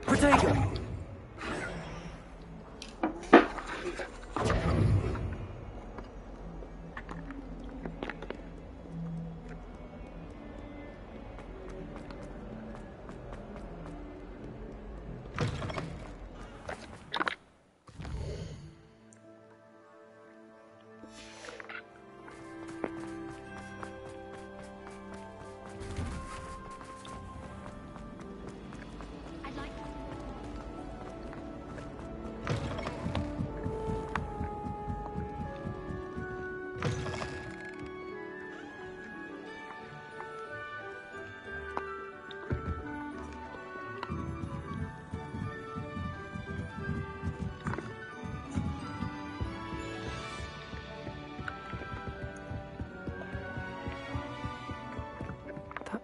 Protego!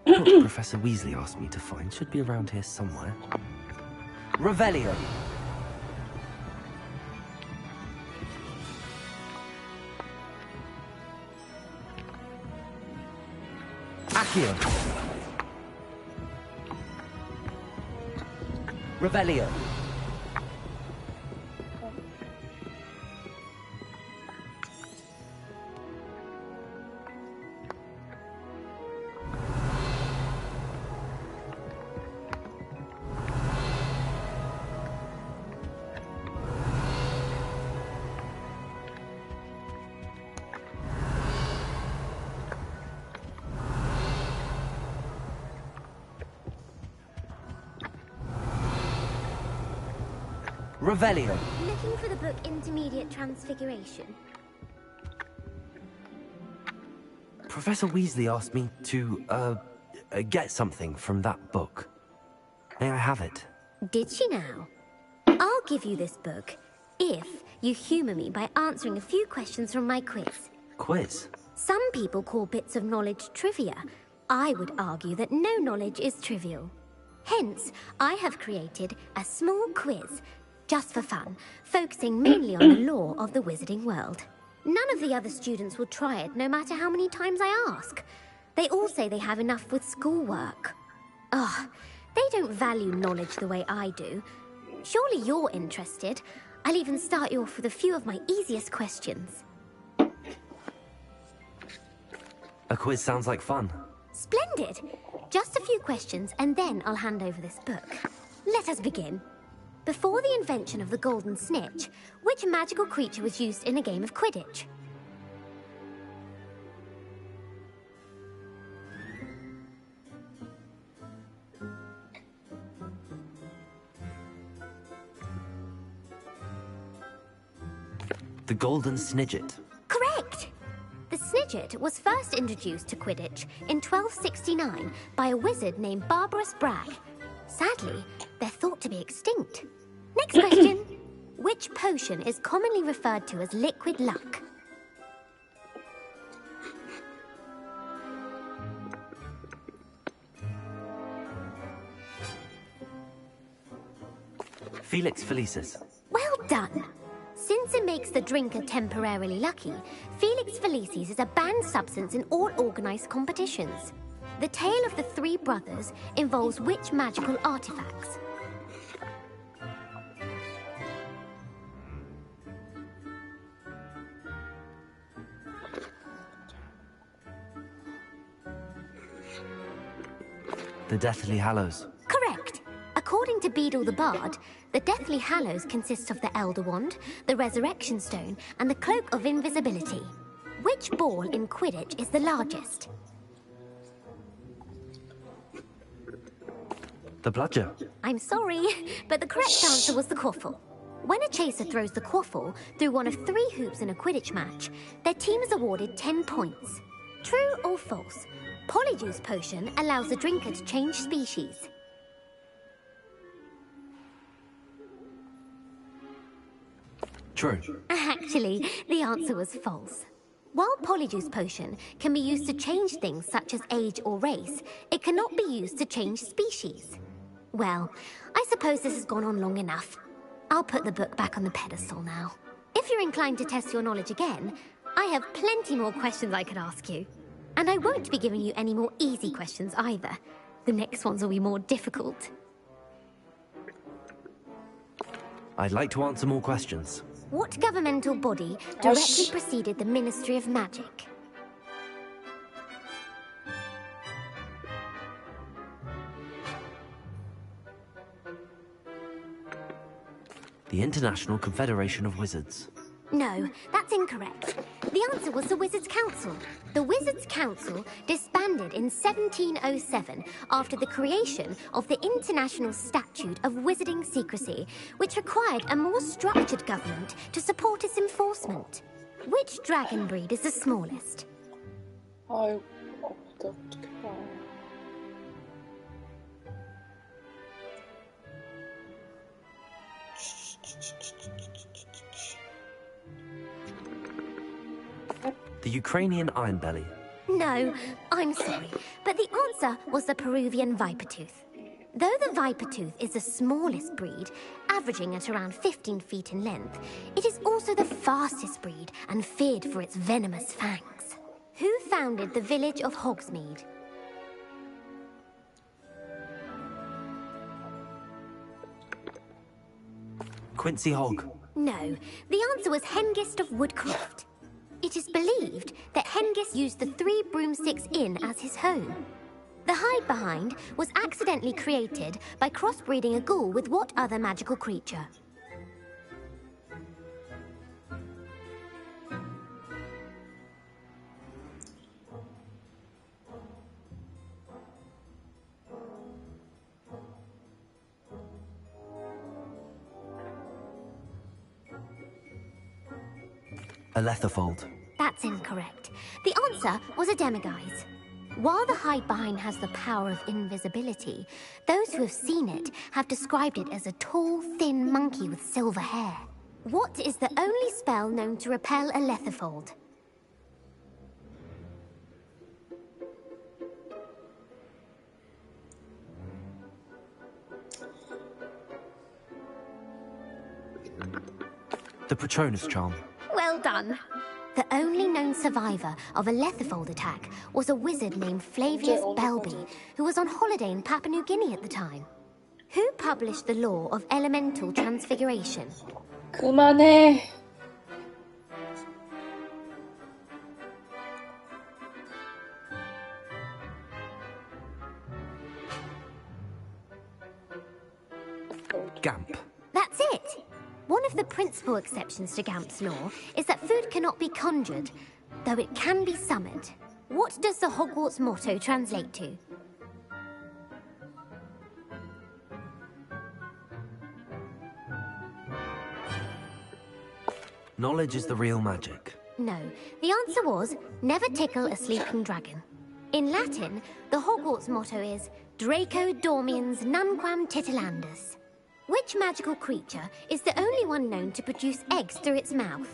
That book Professor Weasley asked me to find should be around here somewhere. Revelio! Accio! Revelio! Revelio. Looking for the book Intermediate Transfiguration? Professor Weasley asked me to, get something from that book. May I have it? Did she now? I'll give you this book if you humour me by answering a few questions from my quiz. Quiz? Some people call bits of knowledge trivia. I would argue that no knowledge is trivial. Hence, I have created a small quiz just for fun, focusing mainly on the lore of the wizarding world. None of the other students will try it, no matter how many times I ask. They all say they have enough with schoolwork. Ugh, they don't value knowledge the way I do. Surely you're interested. I'll even start you off with a few of my easiest questions. A quiz sounds like fun. Splendid! Just a few questions, and then I'll hand over this book. Let us begin. Before the invention of the Golden Snitch, which magical creature was used in a game of Quidditch? The Golden Snidget. Correct! The Snidget was first introduced to Quidditch in 1269 by a wizard named Barbarous Bragg. Sadly, they're thought to be extinct. Next question. Which potion is commonly referred to as liquid luck? Felix Felicis. Well done. Since it makes the drinker temporarily lucky, Felix Felicis is a banned substance in all organized competitions. The tale of the three brothers involves which magical artifacts? The Deathly Hallows. Correct. According to Beedle the Bard, the Deathly Hallows consists of the Elder Wand, the Resurrection Stone, and the Cloak of Invisibility. Which ball in Quidditch is the largest? The Bludger. I'm sorry, but the correct answer was the Quaffle. When a chaser throws the Quaffle through one of 3 hoops in a Quidditch match, their team is awarded 10 points. True or false? Polyjuice Potion allows the drinker to change species. True. Actually, the answer was false. While Polyjuice Potion can be used to change things such as age or race, it cannot be used to change species. Well, I suppose this has gone on long enough. I'll put the book back on the pedestal now. If you're inclined to test your knowledge again, I have plenty more questions I could ask you. And I won't be giving you any more easy questions either. The next ones will be more difficult. I'd like to answer more questions. What governmental body directly preceded the Ministry of Magic? The International Confederation of Wizards. No, that's incorrect. The answer was the Wizards' Council. The Wizards' Council disbanded in 1707 after the creation of the International Statute of Wizarding Secrecy, which required a more structured government to support its enforcement. Which dragon breed is the smallest? I don't care. The Ukrainian Ironbelly. No, I'm sorry, but the answer was the Peruvian Vipertooth. Though the Vipertooth is the smallest breed, averaging at around 15 feet in length, it is also the fastest breed and feared for its venomous fangs. Who founded the village of Hogsmeade? Quincy Hogg. No, the answer was Hengist of Woodcroft. It is believed that Hengist used the Three Broomsticks Inn as his home. The Hide-Behind was accidentally created by crossbreeding a ghoul with what other magical creature? A Letherfold. That's incorrect. The answer was a Demiguise. While the Hide-Behind has the power of invisibility, those who have seen it have described it as a tall, thin monkey with silver hair. What is the only spell known to repel a Letherfold? The Patronus Charm. Well done. The only known survivor of a Letherfold attack was a wizard named Flavius Belby, who was on holiday in Papua New Guinea at the time. Who published the law of elemental transfiguration? 그만해. Gamp. That's it! One of the principal exceptions to Gamp's law is that food cannot be conjured, though it can be summoned. What does the Hogwarts motto translate to? Knowledge is the real magic. No, the answer was, never tickle a sleeping dragon. In Latin, the Hogwarts motto is, Draco dormiens nunquam titilandus. Which magical creature is the only one known to produce eggs through its mouth?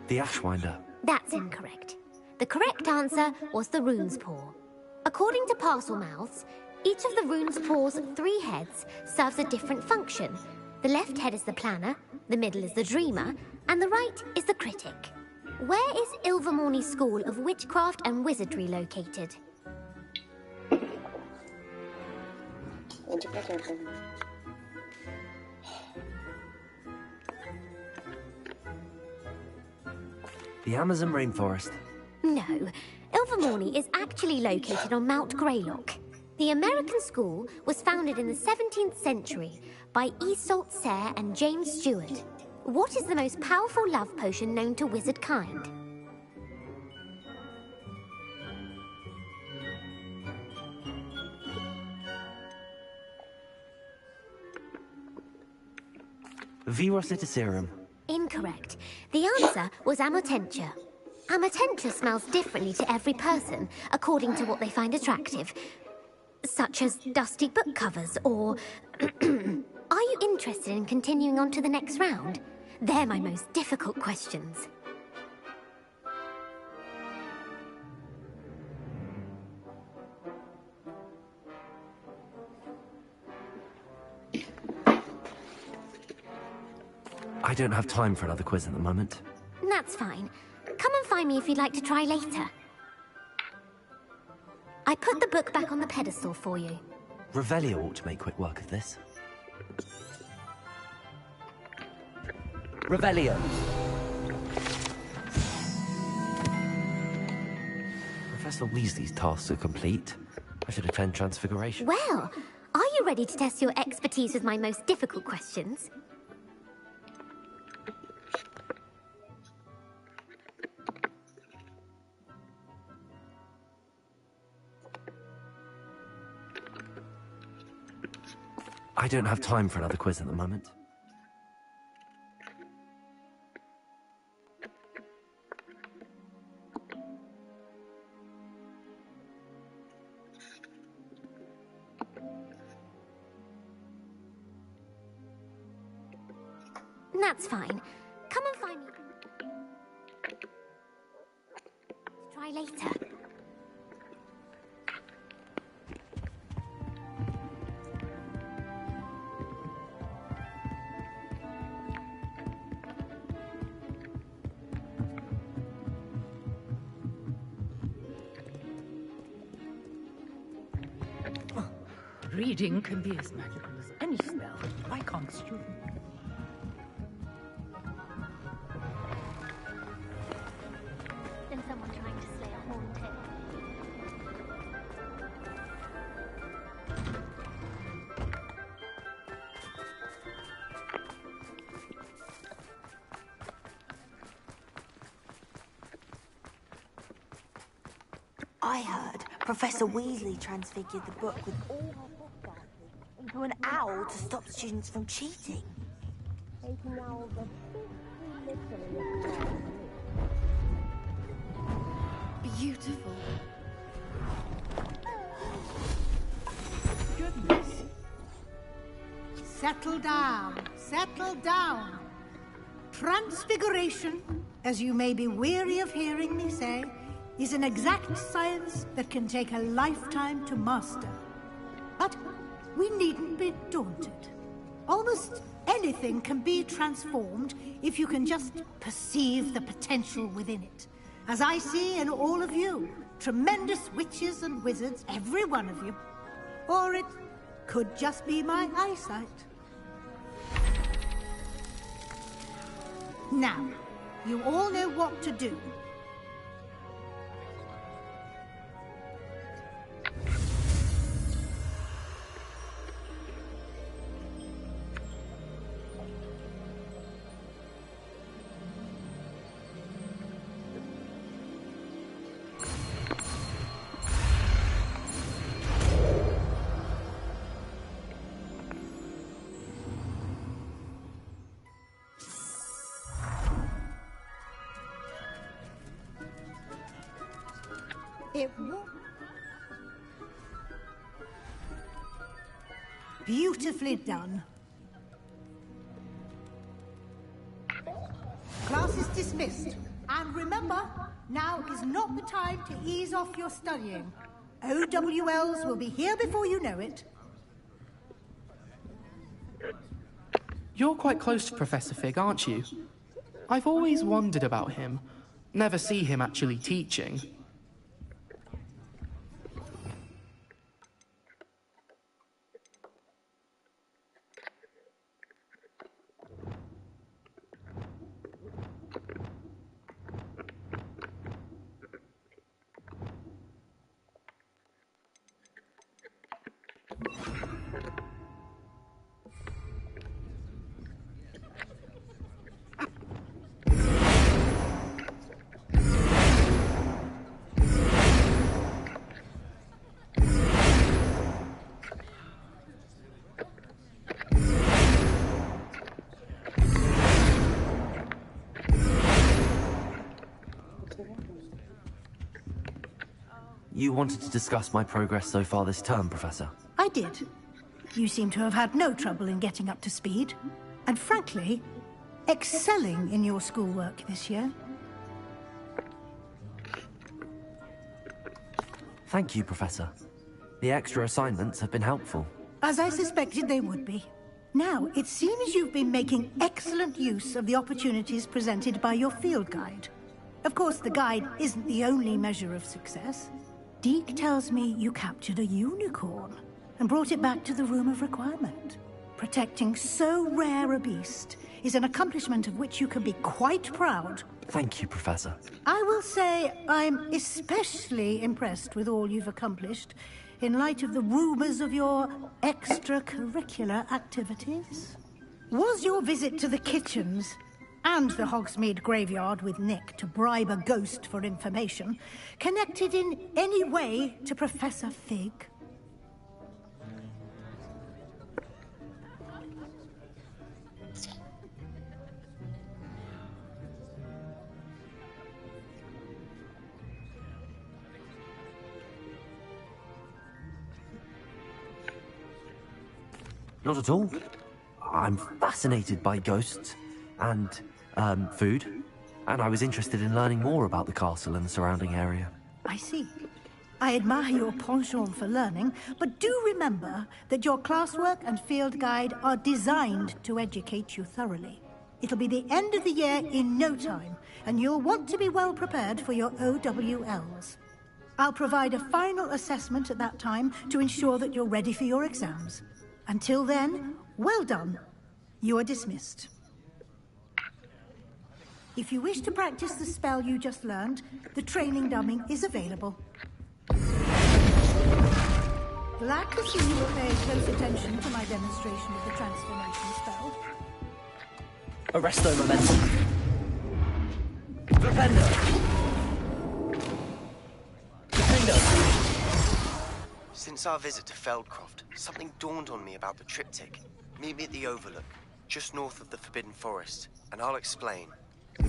The Ashwinder. That's incorrect. The correct answer was the Rune's Paw. According to Parselmouths, each of the Rune's Paw's 3 heads serves a different function. The left head is the planner, the middle is the dreamer, and the right is the critic. Where is Ilvermorny School of Witchcraft and Wizardry located? 언제까지 할 거냐? The Amazon rainforest. No, Ilvermorny is actually located on Mount Greylock. The American school was founded in the 17th century by Iseult Sayre and James Stewart. What is the most powerful love potion known to wizard kind? Virositaserum. Incorrect. The answer was Amotentia. Amotentia smells differently to every person, according to what they find attractive. Such as dusty book covers, or... Are you interested in continuing on to the next round? They're my most difficult questions. I don't have time for another quiz at the moment. That's fine. Come and find me if you'd like to try later. I put the book back on the pedestal for you. Revelio ought to make quick work of this. Revelio! Professor Weasley's tasks are complete. I should attend Transfiguration. Well, are you ready to test your expertise with my most difficult questions? I don't have time for another quiz at the moment. That's fine. Come and find me. Try later. Reading can be as magical as any spell. Why can't you? Then someone trying to slay a horntail. I heard Professor Weasley transfigured the book with all her book bags into an owl to stop students from cheating. Making owls Beautiful. Goodness. Settle down, settle down. Transfiguration, as you may be weary of hearing me say, is an exact science that can take a lifetime to master. But we needn't be daunted. Almost anything can be transformed if you can just perceive the potential within it. As I see in all of you, tremendous witches and wizards, every one of you. Or it could just be my eyesight. Now, you all know what to do. It won't. Beautifully done. Class is dismissed. And remember, now is not the time to ease off your studying. OWLs will be here before you know it. You're quite close to Professor Fig, aren't you? I've always wondered about him. Never see him actually teaching. you wanted to discuss my progress so far this term, Professor. I did. You seem to have had no trouble in getting up to speed. And frankly, excelling in your schoolwork this year. Thank you, Professor. The extra assignments have been helpful. As I suspected they would be. Now, it seems you've been making excellent use of the opportunities presented by your field guide. Of course, the guide isn't the only measure of success. Deke tells me you captured a unicorn and brought it back to the Room of Requirement. Protecting so rare a beast is an accomplishment of which you can be quite proud. Thank you, Professor. I will say I'm especially impressed with all you've accomplished in light of the rumors of your extracurricular activities. Was your visit to the kitchens and the Hogsmeade graveyard with Nick to bribe a ghost for information connected in any way to Professor Fig? Not at all. I'm fascinated by ghosts and, food, and I was interested in learning more about the castle and the surrounding area. I see. I admire your penchant for learning, but do remember that your classwork and field guide are designed to educate you thoroughly. It'll be the end of the year in no time, and you'll want to be well prepared for your OWLs. I'll provide a final assessment at that time to ensure that you're ready for your exams. Until then, well done. You are dismissed. If you wish to practice the spell you just learned, the training dummy is available. Glad to see you will pay close attention to my demonstration of the transformation spell. Arresto Momentum. Defender! Defender! Since our visit to Feldcroft, something dawned on me about the triptych. Meet me at the Overlook, just north of the Forbidden Forest, and I'll explain. The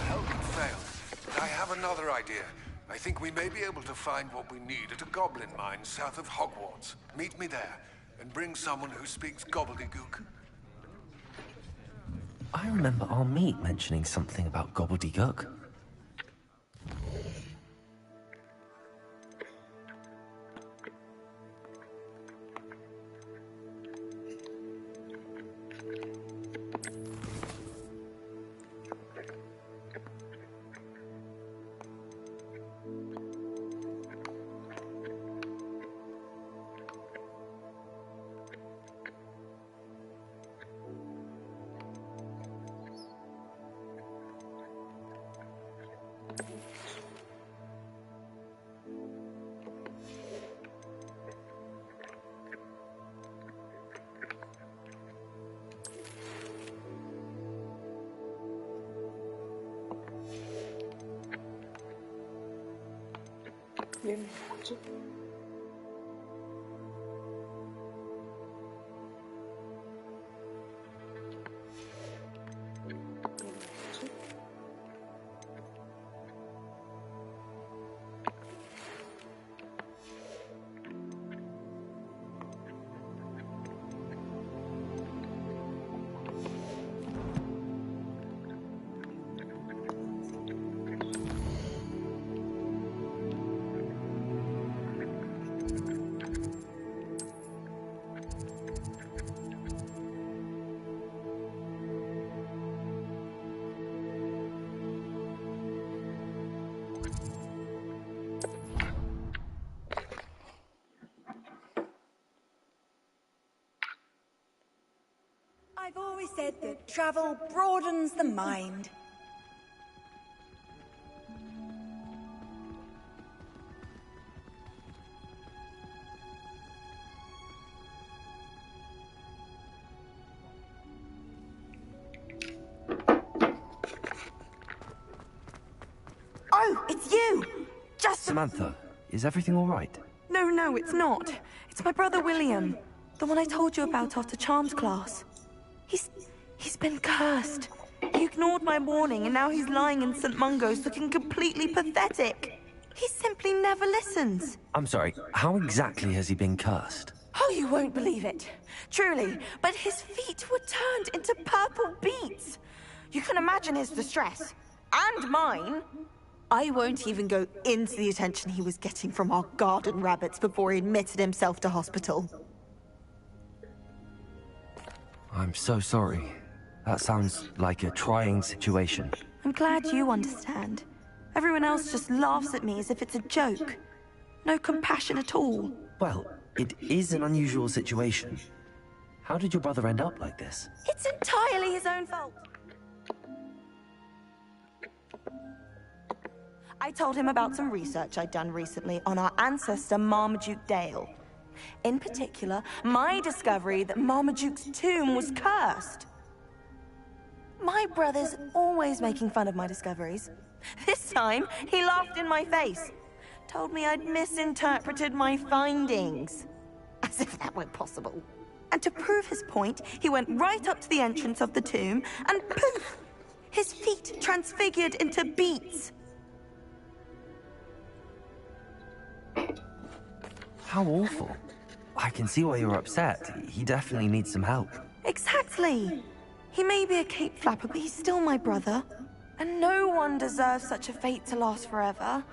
help had failed, but I have another idea. I think we may be able to find what we need at a goblin mine south of Hogwarts. Meet me there, and bring someone who speaks gobbledygook. I remember our meet mentioning something about gobbledygook. 얘는 뭐지? I've always said that travel broadens the mind. Oh, it's you! Just Samantha, is everything all right? No, it's not. It's my brother William. The one I told you about after Charms class. He's been cursed. He He ignored my warning, and now he's lying in St. Mungo's looking completely pathetic. He simply never listens. I'm sorry, how exactly has he been cursed? Oh, you won't believe it. Truly, but his feet were turned into purple beets. You can imagine his distress. And mine. I won't even go into the attention he was getting from our garden rabbits before he admitted himself to hospital. I'm so sorry. That sounds like a trying situation. I'm glad you understand. Everyone else just laughs at me as if it's a joke. No compassion at all. Well, it is an unusual situation. How did your brother end up like this? It's entirely his own fault. I told him about some research I'd done recently on our ancestor Marmaduke Dale. In particular, my discovery that Marmaduke's tomb was cursed. My brother's always making fun of my discoveries. This time, he laughed in my face. Told me I'd misinterpreted my findings. As if that weren't possible. And to prove his point, he went right up to the entrance of the tomb and poof! His feet transfigured into beets. How awful. I can see why you're upset. He definitely needs some help. Exactly. He may be a cape flapper, but he's still my brother. And no one deserves such a fate to last forever.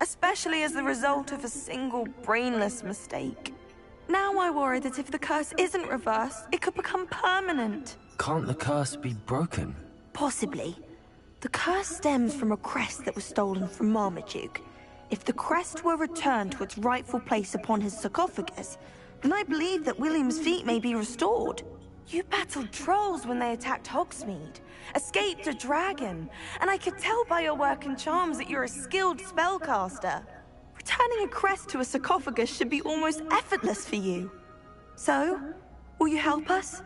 Especially as the result of a single brainless mistake. Now I worry that if the curse isn't reversed, it could become permanent. Can't the curse be broken? Possibly. The curse stems from a crest that was stolen from Marmaduke. If the crest were returned to its rightful place upon his sarcophagus, then I believe that William's feet may be restored. You battled trolls when they attacked Hogsmeade, escaped a dragon, and I could tell by your work and charms that you're a skilled spellcaster. Returning a crest to a sarcophagus should be almost effortless for you. So, will you help us?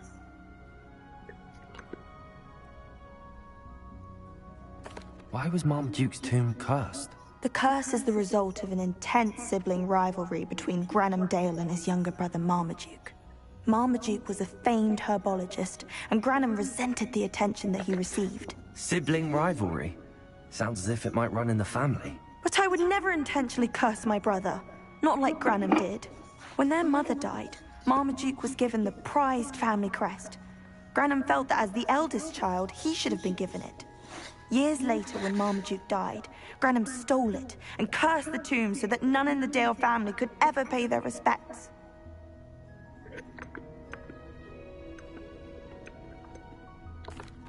Why was Marmaduke's tomb cursed? The curse is the result of an intense sibling rivalry between Granham Dale and his younger brother Marmaduke. Marmaduke was a famed herbologist, and Granham resented the attention that he received. Sibling rivalry? Sounds as if it might run in the family. But I would never intentionally curse my brother, not like Granham did. When their mother died, Marmaduke was given the prized family crest. Granham felt that as the eldest child, he should have been given it. Years later, when Marmaduke died, Granham stole it and cursed the tomb so that none in the Dale family could ever pay their respects.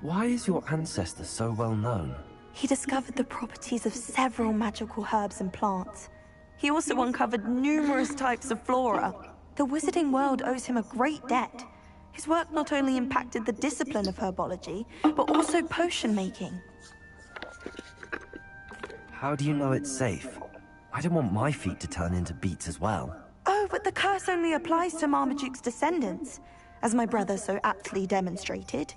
Why is your ancestor so well known? He discovered the properties of several magical herbs and plants. He also uncovered numerous types of flora. The wizarding world owes him a great debt. His work not only impacted the discipline of herbology, but also potion making. How do you know it's safe? I don't want my feet to turn into beets as well. Oh, but the curse only applies to Marmaduke's descendants, as my brother so aptly demonstrated.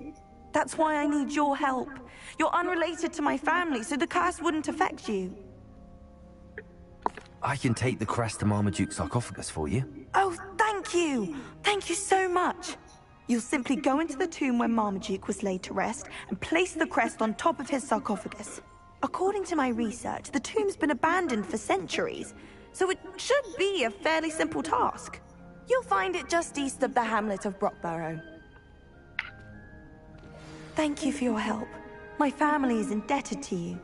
That's why I need your help. You're unrelated to my family, so the curse wouldn't affect you. I can take the crest to Marmaduke's sarcophagus for you. Oh, thank you! Thank you so much! You'll simply go into the tomb where Marmaduke was laid to rest and place the crest on top of his sarcophagus. According to my research, the tomb's been abandoned for centuries, so it should be a fairly simple task. You'll find it just east of the hamlet of Brockborough. Thank you for your help. My family is indebted to you.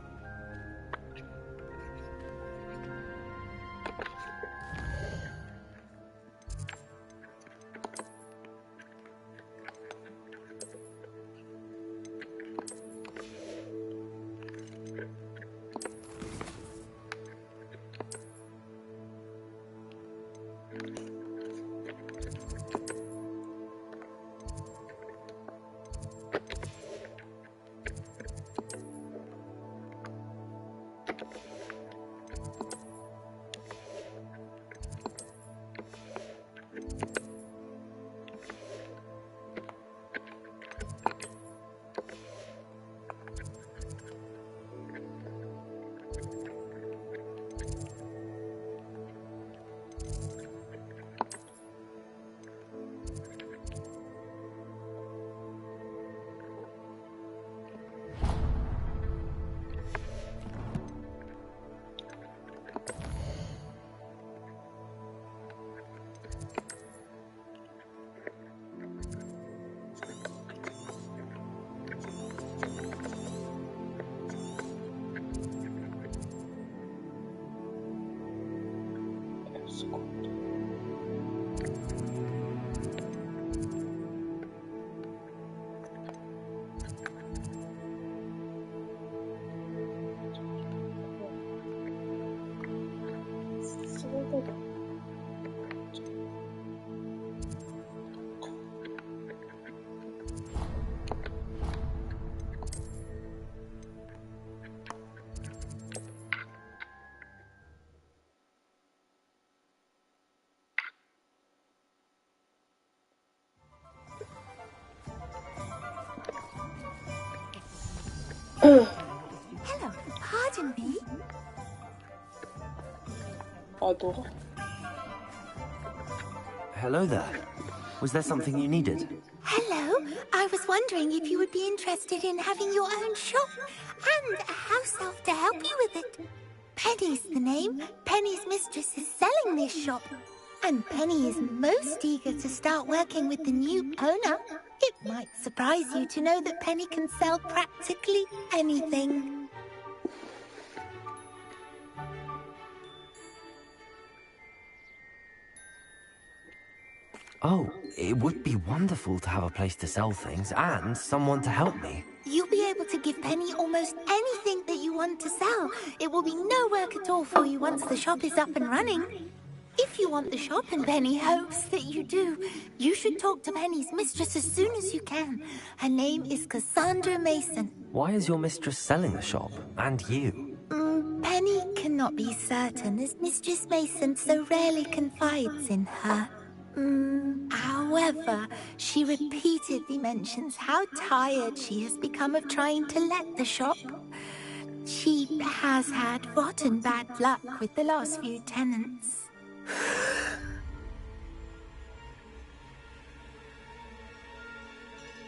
Hello, pardon me. 너가? Hello there. Was there something you needed? Hello, I was wondering if you would be interested in having your own shop and a house elf to help you with it. Penny's the name. Penny's mistress is selling this shop. And Penny is most eager to start working with the new owner. It might surprise you to know that Penny can sell practically anything. Oh, it would be wonderful to have a place to sell things and someone to help me. You'll be able to give Penny almost anything that you want to sell. It will be no work at all for you once the shop is up and running. If you want the shop, and Penny hopes that you do, you should talk to Penny's mistress as soon as you can. Her name is Cassandra Mason. Why is your mistress selling the shop? And you? Penny cannot be certain, as Mistress Mason so rarely confides in her. However, she repeatedly mentions how tired she has become of trying to let the shop. She has had rotten bad luck with the last few tenants.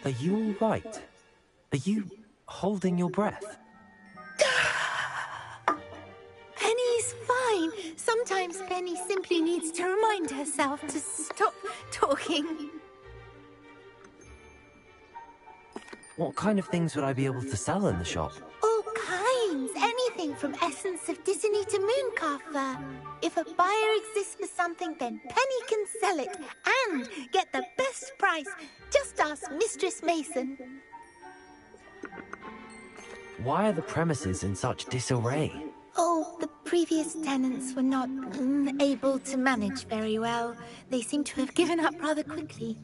Are you all right? Are you holding your breath? Penny's fine. Sometimes Penny simply needs to remind herself to stop talking. What kind of things would I be able to sell in the shop? All kinds. Anything from essence of Disney to Mooncalf fur. If a buyer exists for something, then Penny can sell it and get the best price. Just ask Mistress Mason. Why are the premises in such disarray? Oh, the previous tenants were not able to manage very well. They seem to have given up rather quickly.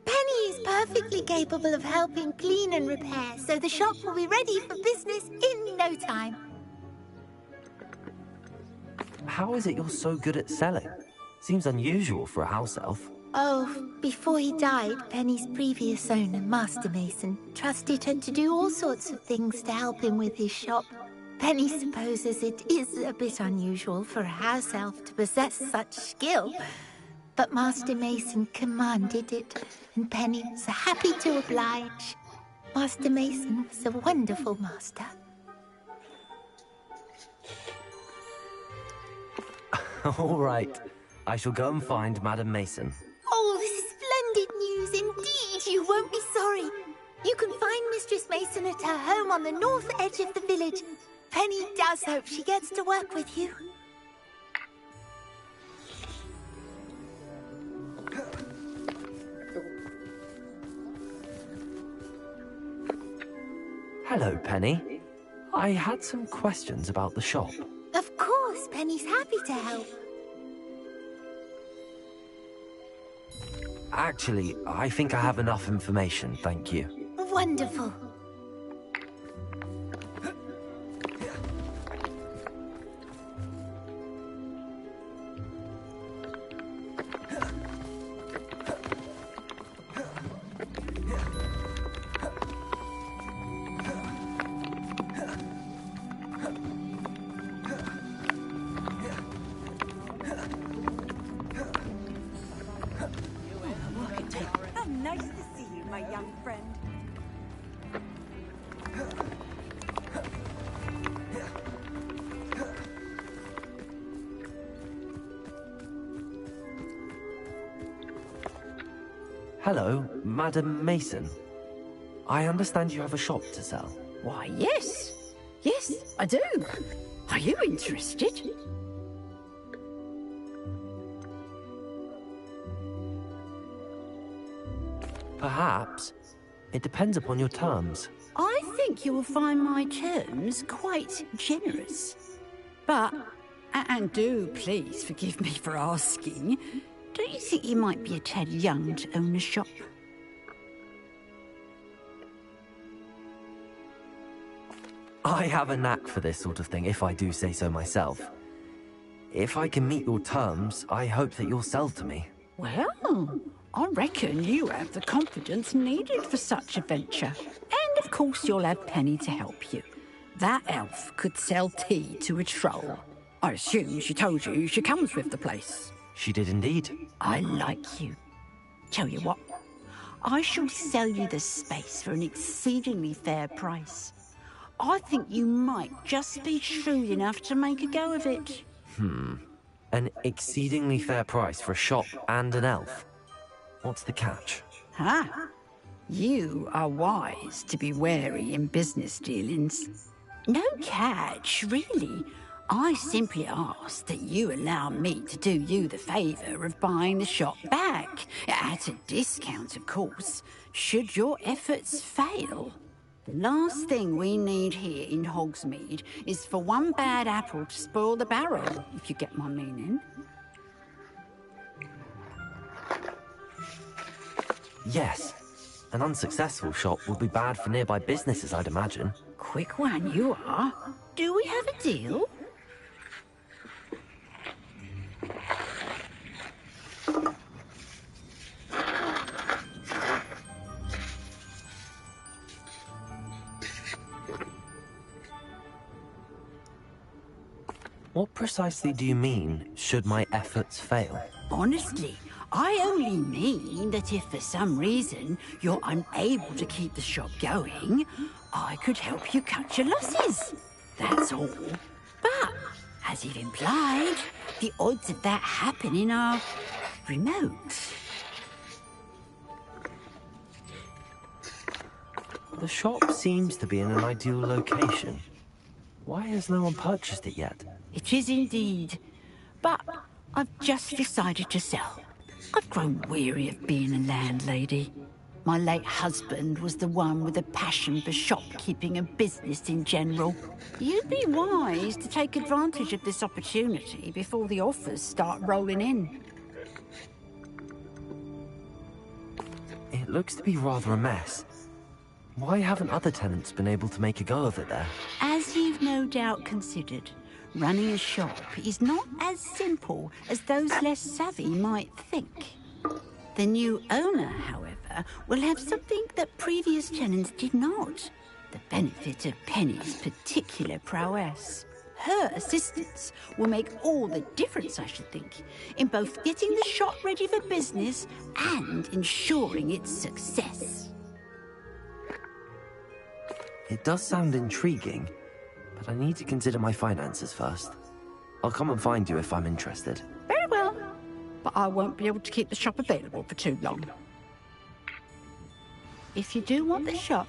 Penny is perfectly capable of helping clean and repair, so the shop will be ready for business in no time. How is it you're so good at selling? Seems unusual for a house elf. Oh, before he died, Penny's previous owner, Master Mason, trusted her to do all sorts of things to help him with his shop. Penny supposes it is a bit unusual for a house elf to possess such skill, but Master Mason commanded it, and Penny was happy to oblige. Master Mason was a wonderful master. All right. I shall go and find Madam Mason. Oh, this is splendid news indeed. You won't be sorry. You can find Mistress Mason at her home on the north edge of the village. Penny does hope she gets to work with you. Hello, Penny. I had some questions about the shop. Of course, Penny's happy to help. Actually, I think I have enough information, thank you. Wonderful. Nice to see you, my young friend. Hello, Madam Mason. I understand you have a shop to sell. Why, yes. Yes, I do. Are you interested? Perhaps. It depends upon your terms. I think you will find my terms quite generous. But, and do please forgive me for asking, don't you think you might be a tad young to own a shop? I have a knack for this sort of thing, if I do say so myself. If I can meet your terms, I hope that you'll sell to me. Well, I reckon you have the confidence needed for such a venture. And of course you'll have Penny to help you. That elf could sell tea to a troll. I assume she told you she comes with the place. She did indeed. I like you. Tell you what, I shall sell you the space for an exceedingly fair price. I think you might just be shrewd enough to make a go of it. An exceedingly fair price for a shop and an elf. What's the catch? You are wise to be wary in business dealings. No catch, really. I simply ask that you allow me to do you the favour of buying the shop back, at a discount, of course, should your efforts fail. The last thing we need here in Hogsmeade is for one bad apple to spoil the barrel, if you get my meaning. Yes. An unsuccessful shop will be bad for nearby businesses, I'd imagine. Quick one you are. Do we have a deal? What precisely do you mean, should my efforts fail? Honestly, I only mean that if for some reason you're unable to keep the shop going, I could help you cut your losses. That's all. But, as you've implied, the odds of that happening are remote. The shop seems to be in an ideal location. Why has no one purchased it yet? It is indeed. But I've just decided to sell. I've grown weary of being a landlady. My late husband was the one with a passion for shopkeeping and business in general. You'd be wise to take advantage of this opportunity before the offers start rolling in. It looks to be rather a mess. Why haven't other tenants been able to make a go of it there? As you've no doubt considered, running a shop is not as simple as those less savvy might think. The new owner, however, will have something that previous tenants did not. The benefit of Penny's particular prowess. Her assistance will make all the difference, I should think, in both getting the shop ready for business and ensuring its success. It does sound intriguing, but I need to consider my finances first. I'll come and find you if I'm interested. Very well, but I won't be able to keep the shop available for too long. If you do want the shop,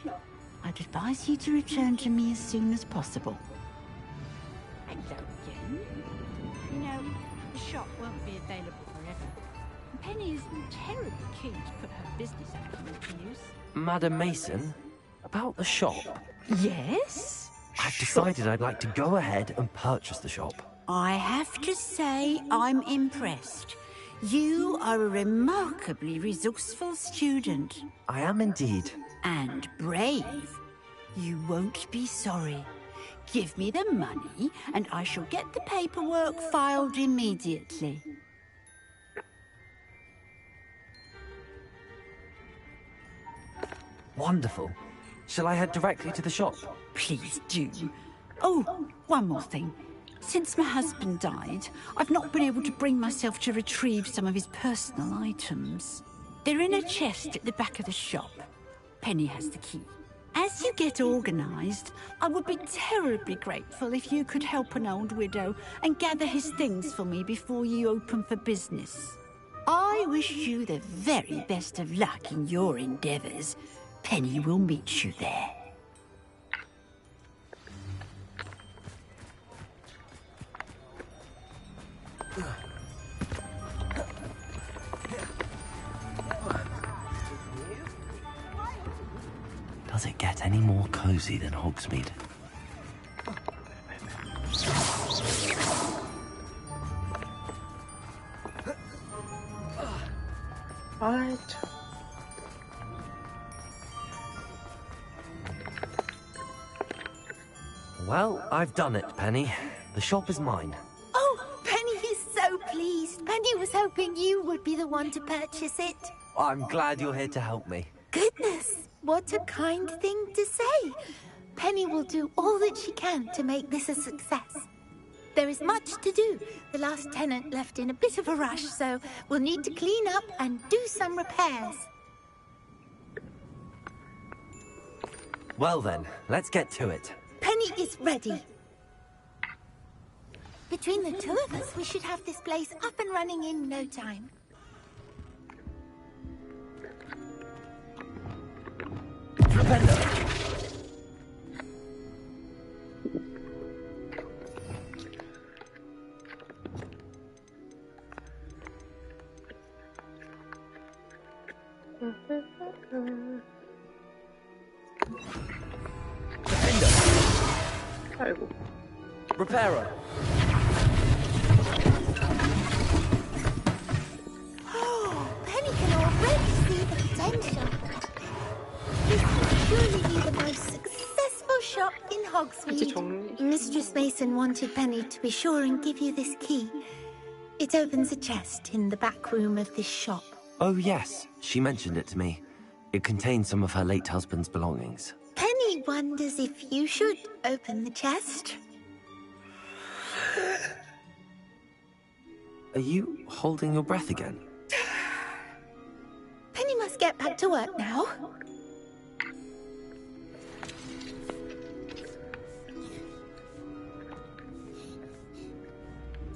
I'd advise you to return to me as soon as possible. Hello again. You know, the shop won't be available forever. Penny is terribly keen to put her business acumen to use. Madam Mason, about the shop. Yes? I've decided I'd like to go ahead and purchase the shop. I have to say I'm impressed. You are a remarkably resourceful student. I am indeed. And brave. You won't be sorry. Give me the money, and I shall get the paperwork filed immediately. Wonderful. Shall I head directly to the shop? Please do. Oh, one more thing. Since my husband died, I've not been able to bring myself to retrieve some of his personal items. They're in a chest at the back of the shop. Penny has the key. As you get organised, I would be terribly grateful if you could help an old widow and gather his things for me before you open for business. I wish you the very best of luck in your endeavours. Penny will meet you there. Does it get any more cozy than Hogsmeade? Right. Well, I've done it, Penny. The shop is mine. Oh, Penny is so pleased. Penny was was hoping you would be the one to purchase it. I'm glad you're here to help me. Goodness, what a kind thing to say. Penny will do all that she can to make this a success. There is much to do. The last tenant left in a bit of a rush, so we'll need to clean up and do some repairs. Well then, let's get to it. Penny is ready. Between the two of us, we should have this place up and running in no time. Repender! 아이고. Repairer! Oh, Penny can already see the potential. This will surely be the most successful shop in 이제 Hogsmeade. 정리. Mistress Mason wanted Penny to be sure and give you this key. It opens a chest in the back room of this shop. Oh yes, she mentioned it to me. It contains some of her late husband's belongings. Penny wonders if you should open the chest. Are you holding your breath again? Penny must get back to work now.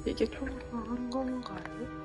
이게 통과한 건가요?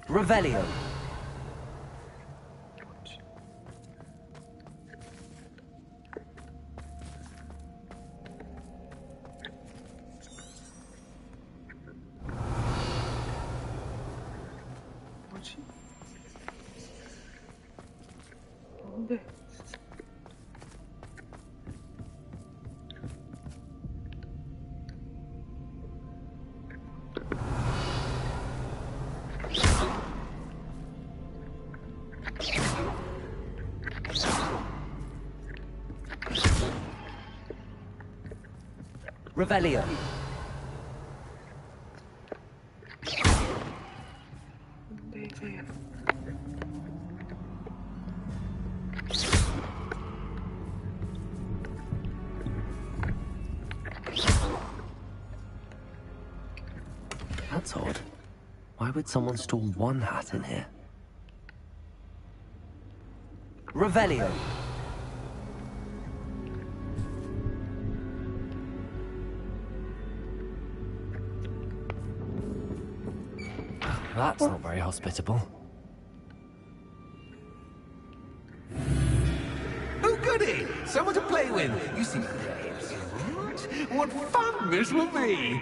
Revelio. 뭐지? 뭔데? Revelio. 뭔데 이게? That's odd. Why would someone store one hat in here? Revelio. That's not very hospitable. Oh, goody! Someone to play with. You seem great. What fun this will be!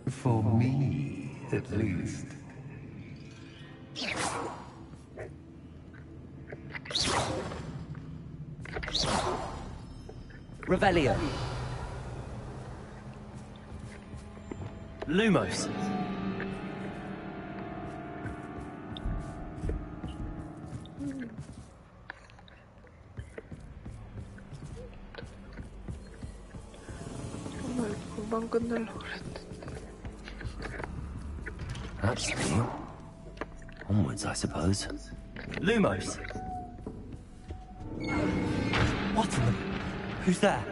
For me, at least. Revelio. Lumos. 정말 금방 끝내려고 그랬는데. That's new. Onwards, I suppose. Lumos. What in the... Who's there?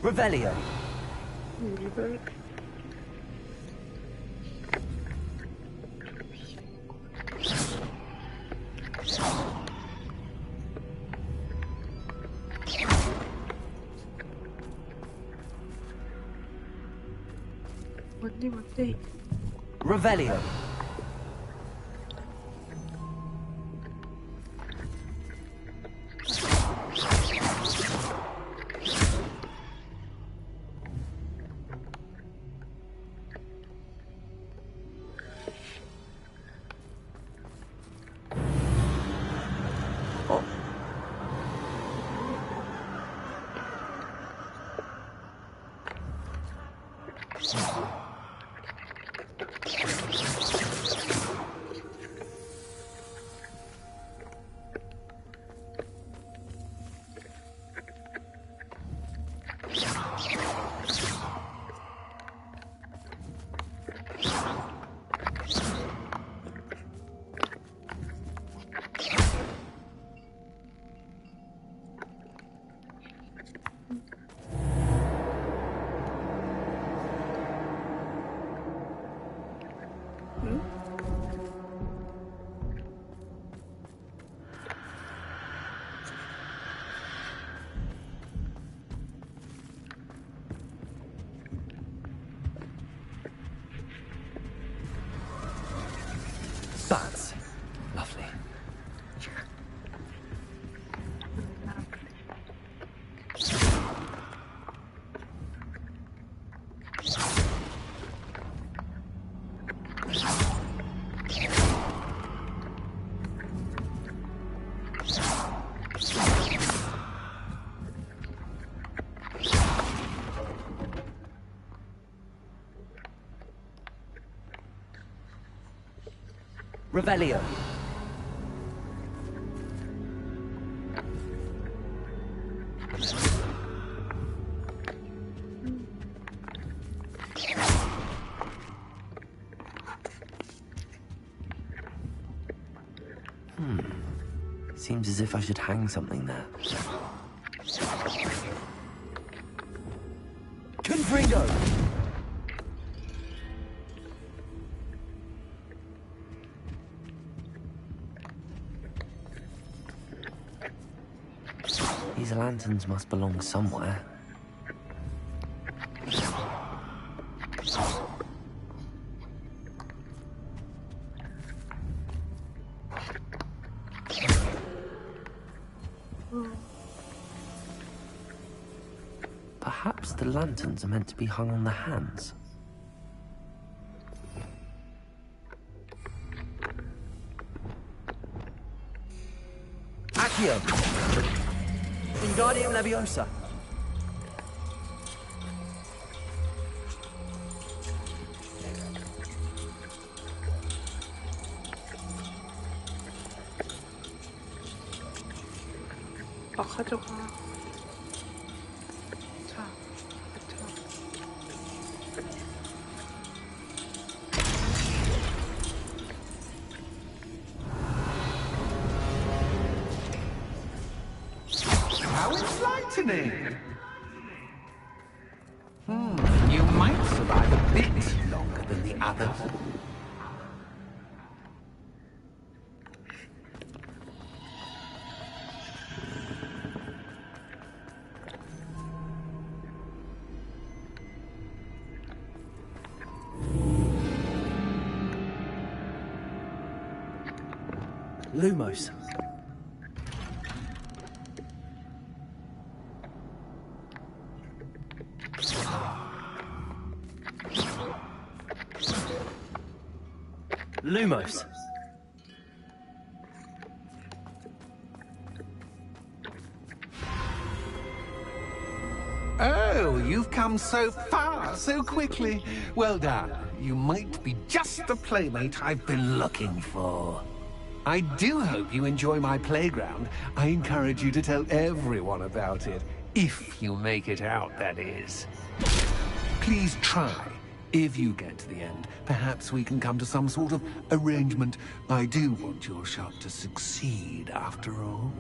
Revelio. 리벨. 뭔데? Revelio. That's lovely. Revelio. Seems as if I should hang something there. Confringo! These lanterns must belong somewhere. Perhaps the lanterns are meant to be hung on the hands. Accio! Wingardium Leviosa. 아, 가져가. 자, 자. How enlightening! You might survive a bit longer than the others. Lumos. Lumos. Oh, you've come so far, so quickly. Well done. You might be just the playmate I've been looking for. I do hope you enjoy my playground. I encourage you to tell everyone about it. If you make it out, that is. Please try. If you get to the end, perhaps we can come to some sort of arrangement. I do want your shop to succeed, after all.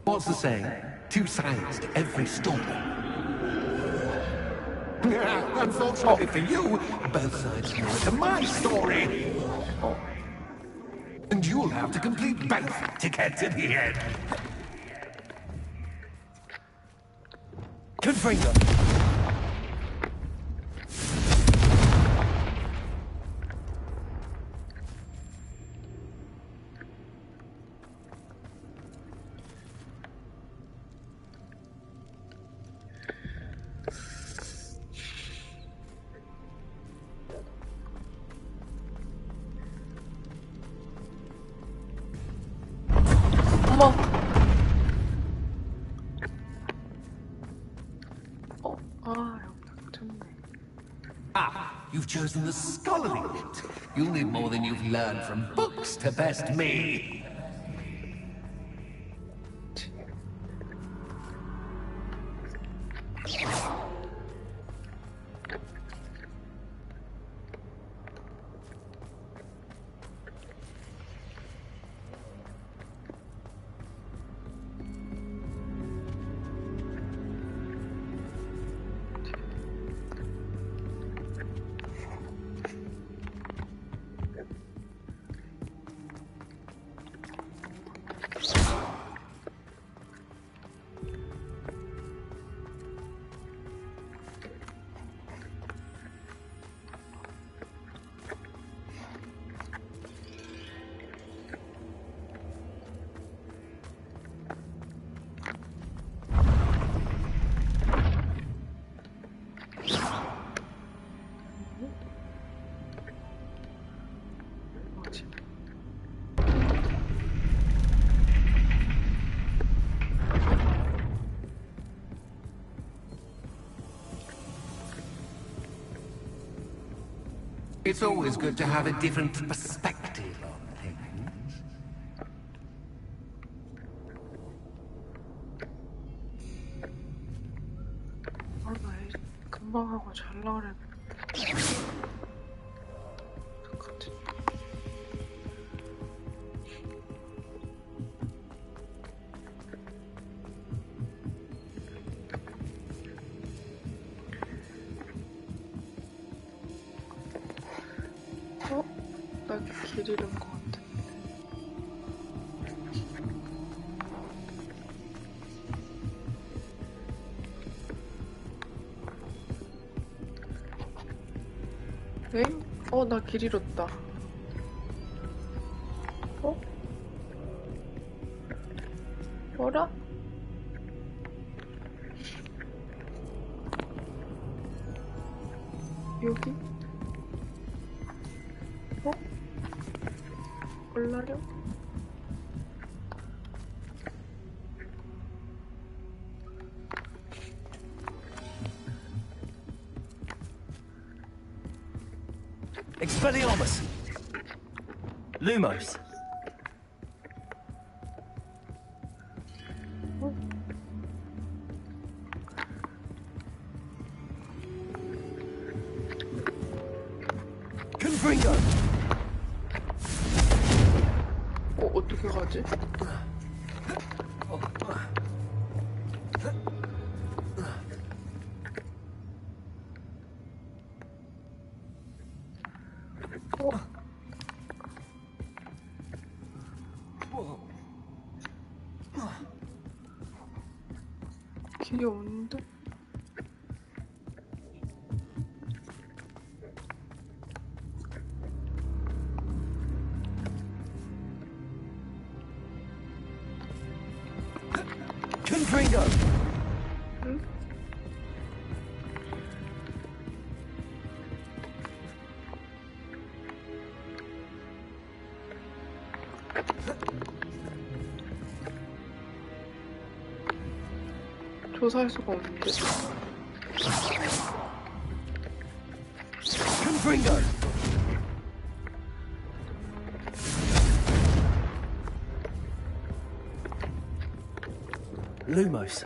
What's the saying? 2 sides to every story. Unfortunately for you, both sides belong to my story. And you'll have to complete both to get to the end. Confringo. You've chosen the scholarly route. You'll need more than you've learned from books to best me. It's always good to have a different perspective on things. 아, 나 금방 하고 잘라 그랬는데. 나 길 잃은 것 같아. 엥? 나 길 잃었다. 뭐라? 여기? 올라려? Expelliarmus. Lumos. Confringo. 어떻게 가지? 길이 없는데? Confringo. 응? 조사할 수가 없는데. Confringo. Lumos.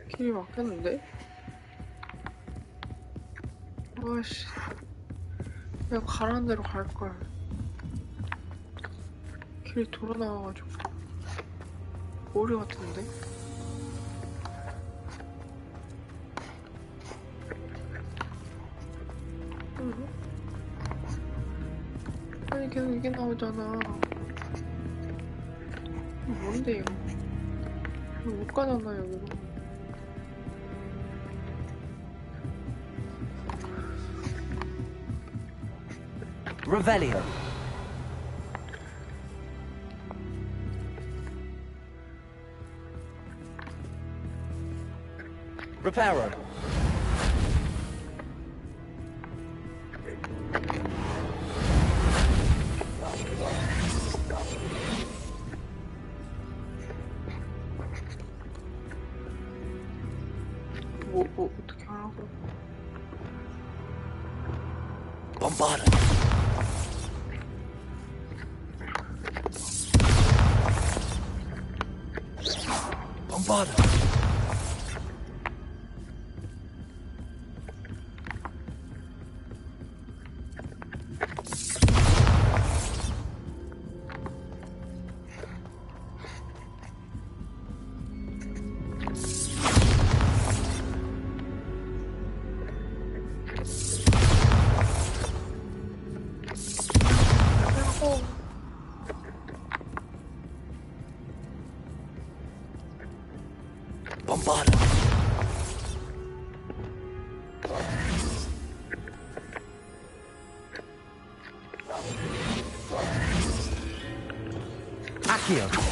길이 막혔는데? 아씨, 내가 가라는 대로 갈걸. 길이 돌아 나와가지고 머리 같은데? 계속 이게 나오잖아. 뭔데 이거? 못 가잖아 여기로. Revelio. Reparo. 뭐 어떻게 하라고? Bombarda. Bombarda. Bombarda. Accio.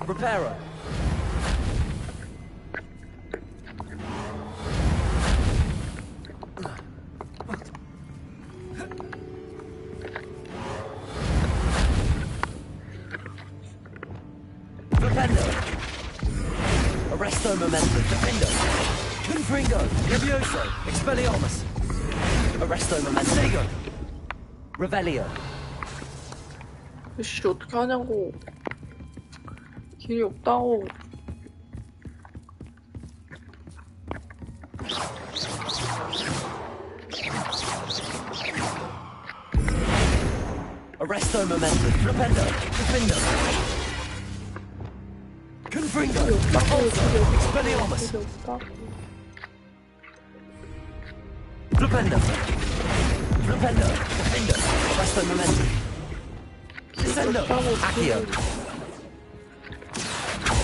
Reparo. Flipendo. Arresto Momentum. Defendo. Confringo. Levioso. Expelliarmus. Arresto Momentum. Sego. Revelio. 씨 어떻게 하냐고. 길이 없다고. Arresto Momentum. Flipendo. Defendo. Confringo. Expelliarmus. Flipendo. Flipendo. Defendo. Arresto Momentum. Descendo. Accio.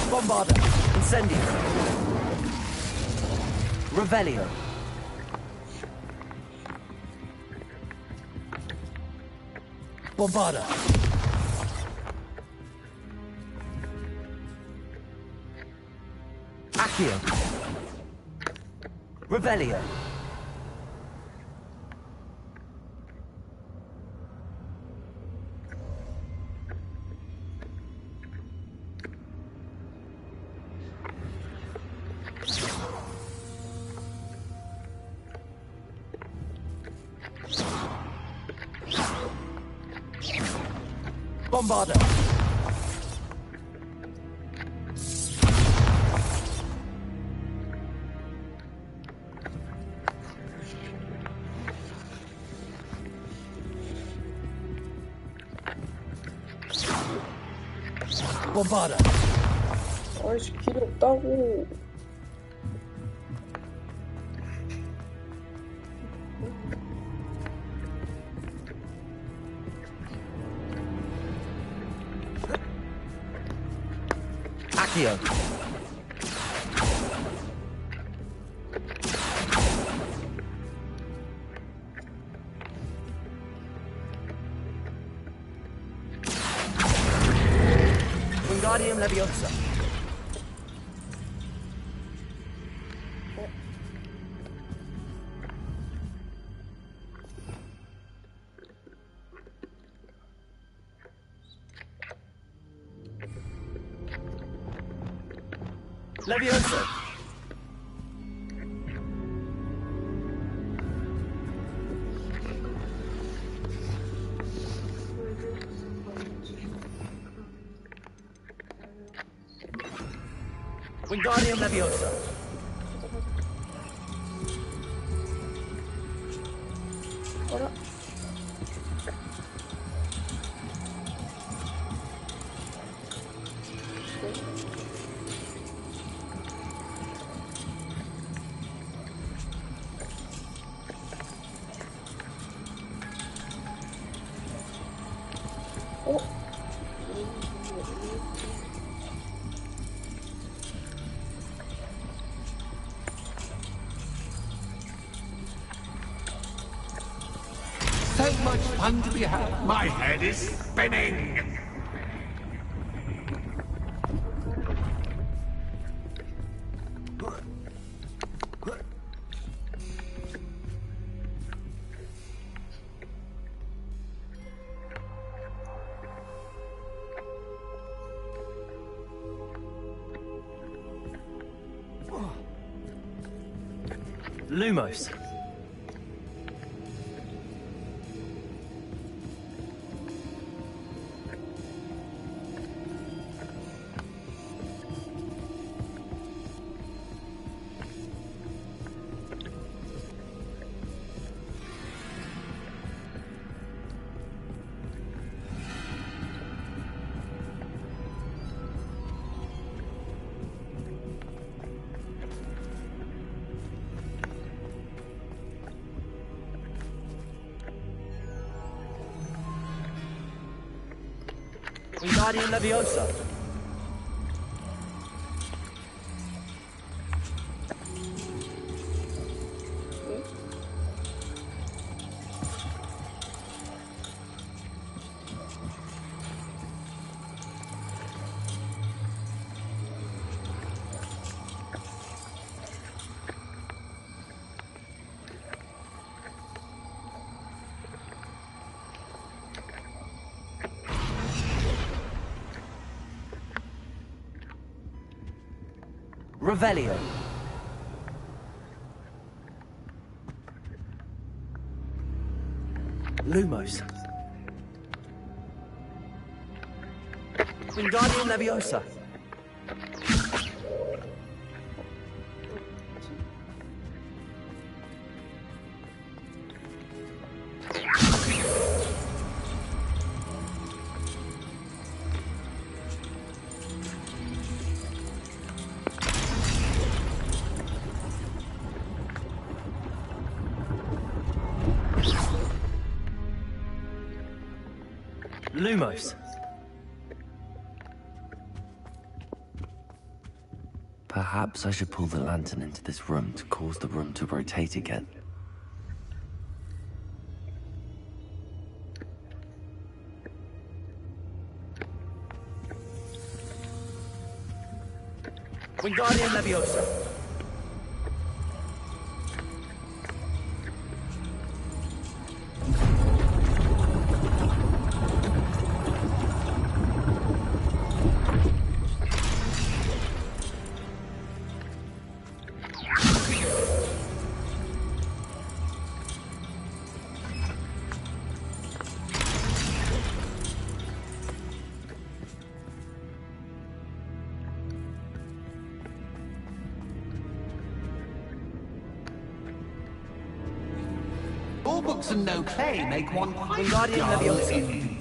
Bombarda. Incendio. Revelio. Bombarda. Accio. Revelio. Bombarda. 아이씨 길이 없다고. Accio. Wingardium Leviosa. Leviosa. Wingardium Leviosa. So much fun to be had. My head is spinning. Lumos. Wingardium Leviosa. Revelio. Lumos. Wingardium Leviosa. Lumos. Perhaps I should pull the lantern into this room to cause the room to rotate again. Wingardium Leviosa. All books and no play make one quite Wingardium dull Leviosa. indeed.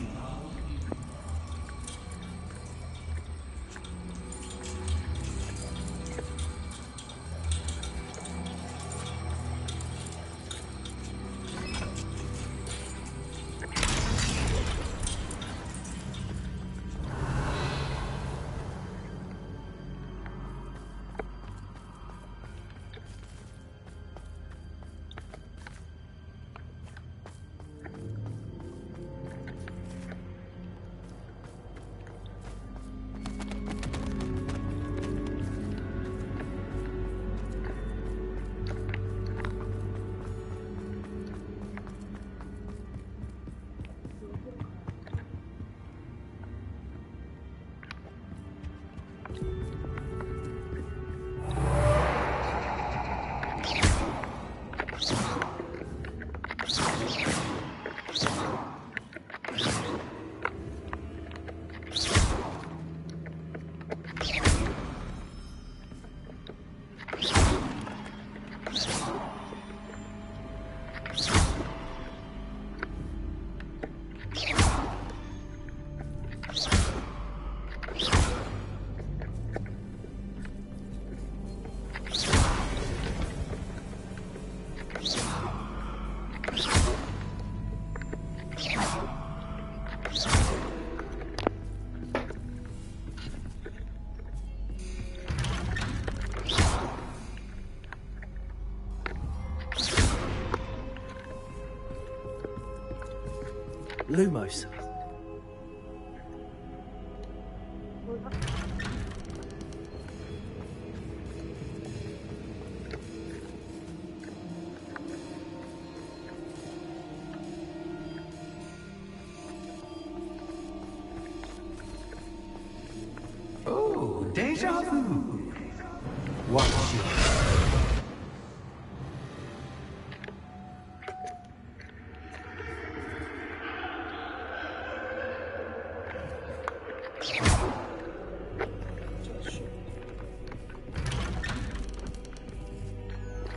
Lumos. Oh, deja vu. What's your...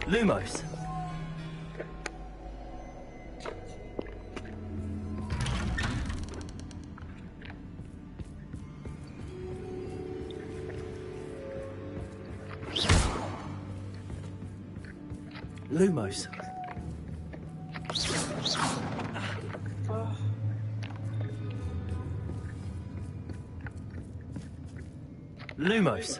Lumos. Lumos. Lumos.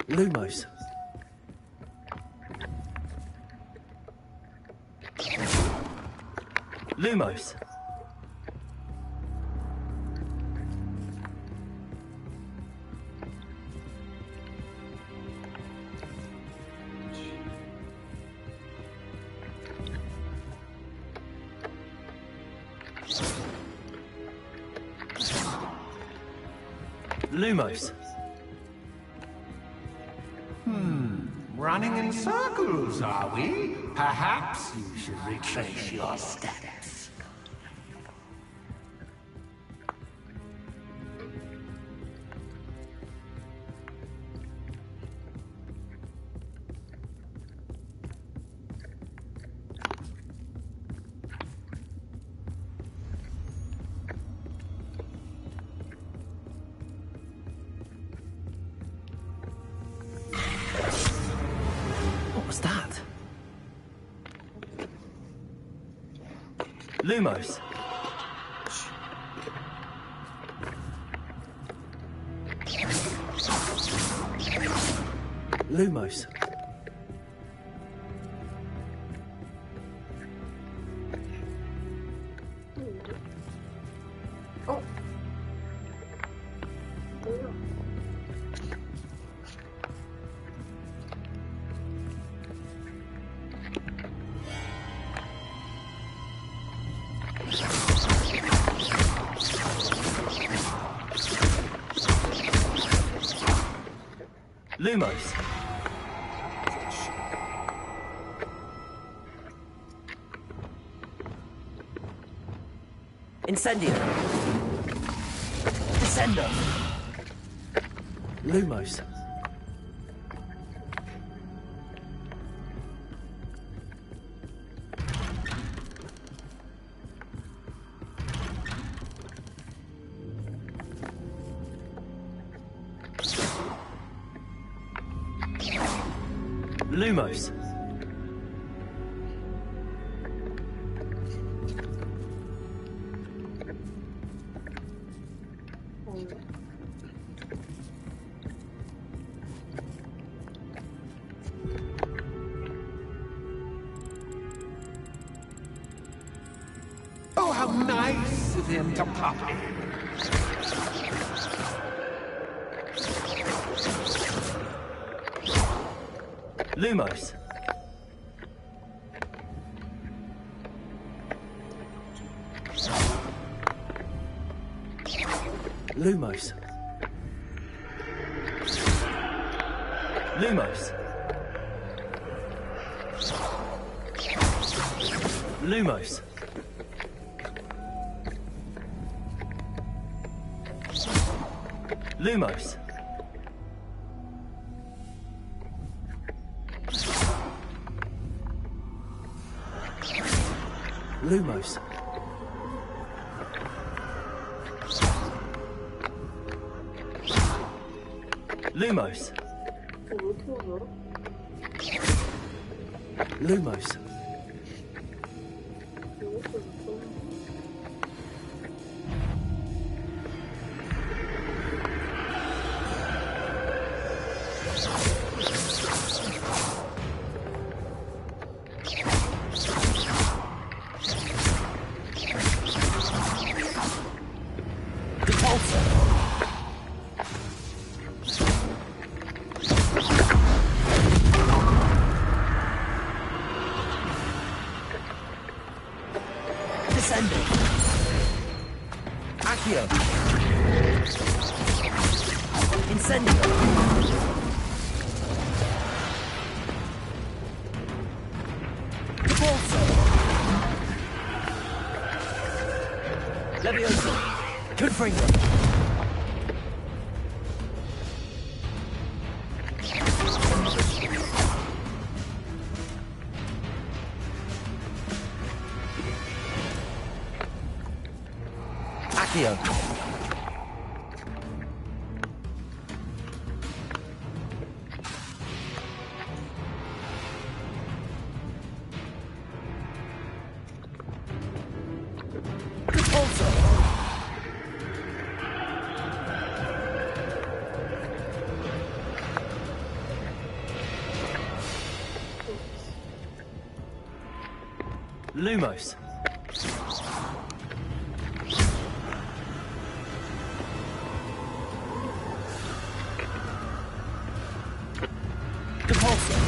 Lumos. Lumos. Lumos. Running in circles, are we? Perhaps you should retrace your steps. What was that? Lumos. Lumos. Lumos. Incendio. Descendo. Lumos. Lumos. Oh, how nice of him to pop in. Lumos. Lumos. Lumos. Lumos. Lumos. Lumos. Lumos. Lumos. Incendio! Repulso! Leviosa! Confringo! Accio! Lumos. Depulso.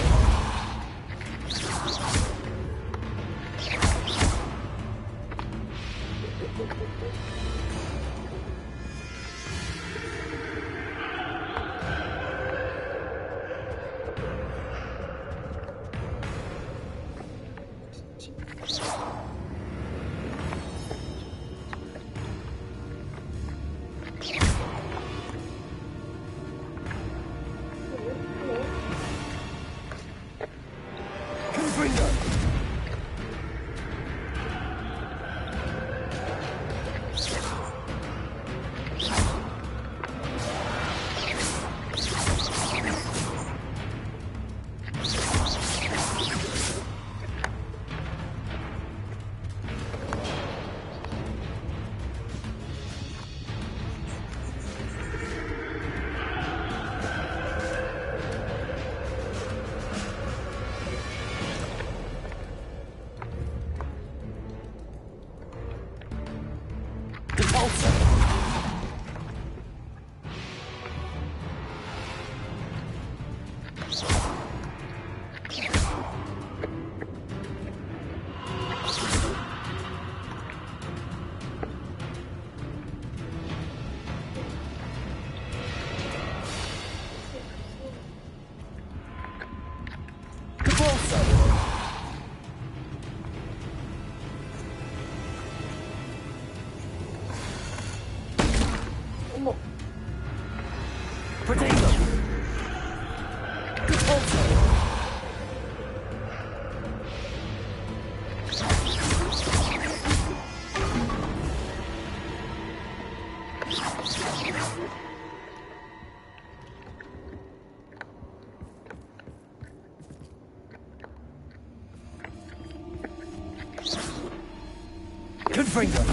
Confringo.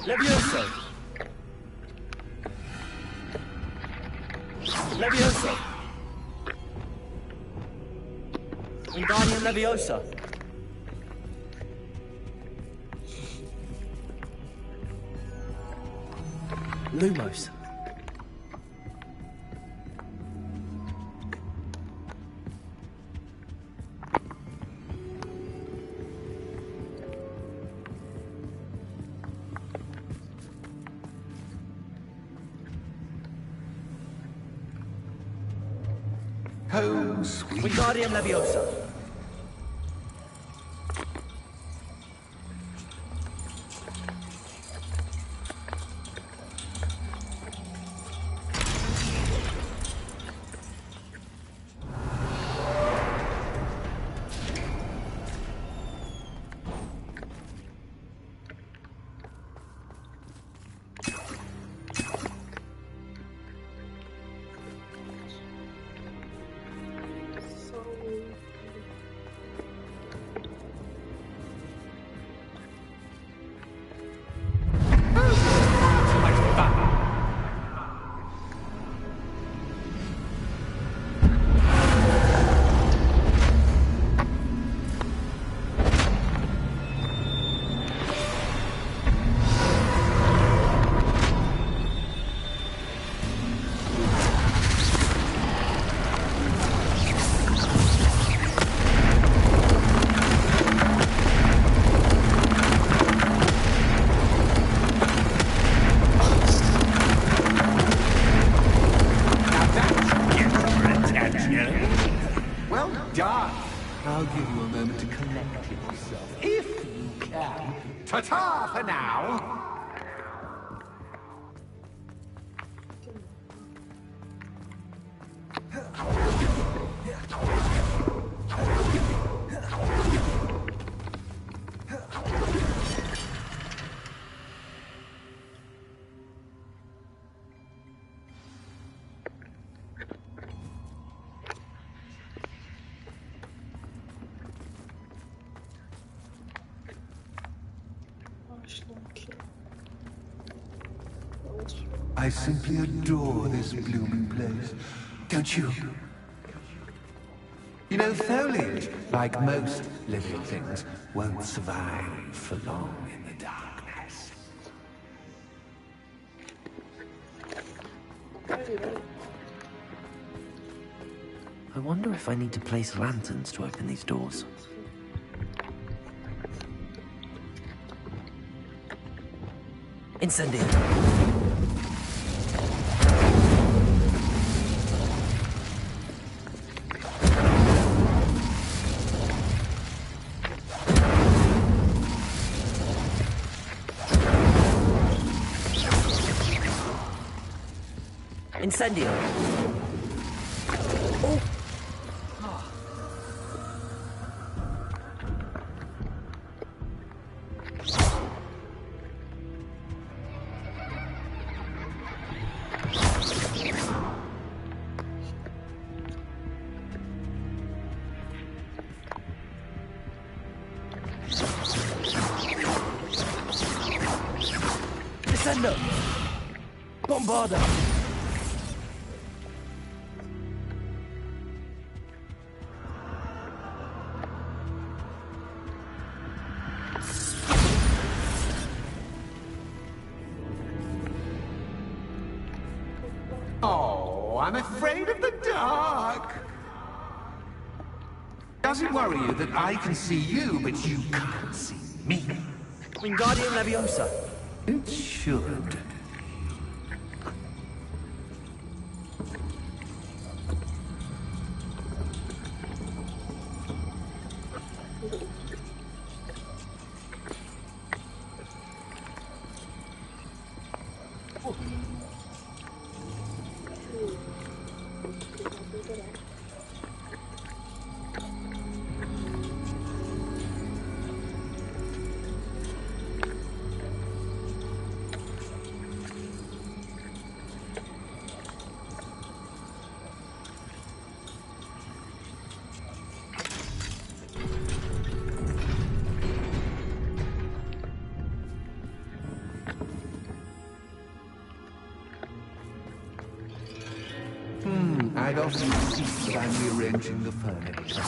Levioso. Levioso. Wingardium Leviosa. Lumos. Home sweet. Wingardium Leviosa. Ta-ta for now! I simply adore this blooming place. Don't you? You know, foliage, like most living things, won't survive for long in the darkness. I wonder if I need to place lanterns to open these doors. Incendio! Incendio! Oh! Descendo! Bombarda! Oh, I'm afraid of the dark. Does it worry you that I can see you, but you can't see me? Wingardium Leviosa. It should. I'd often insist that I'm rearranging the furniture.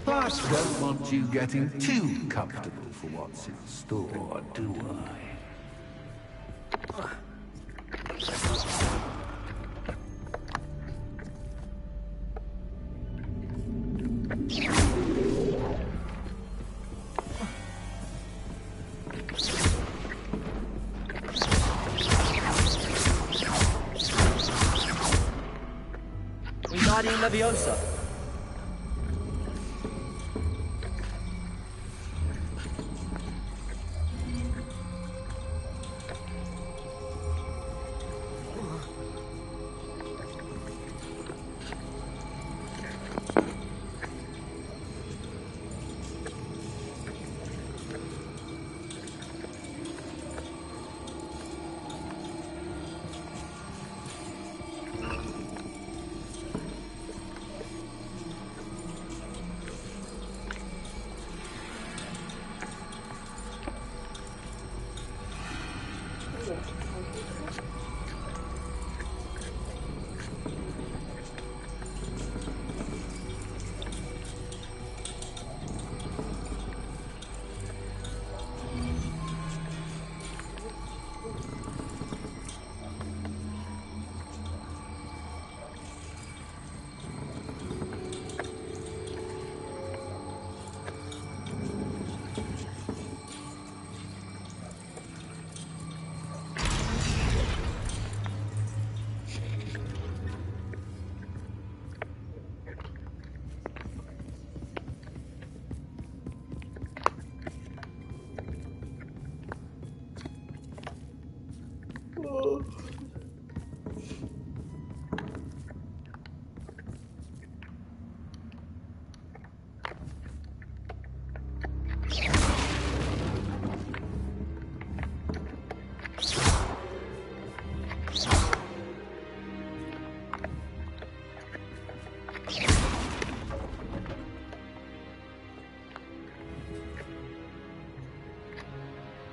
Plus, don't want you getting too comfortable for what's in store, do I? Wingardium Leviosa.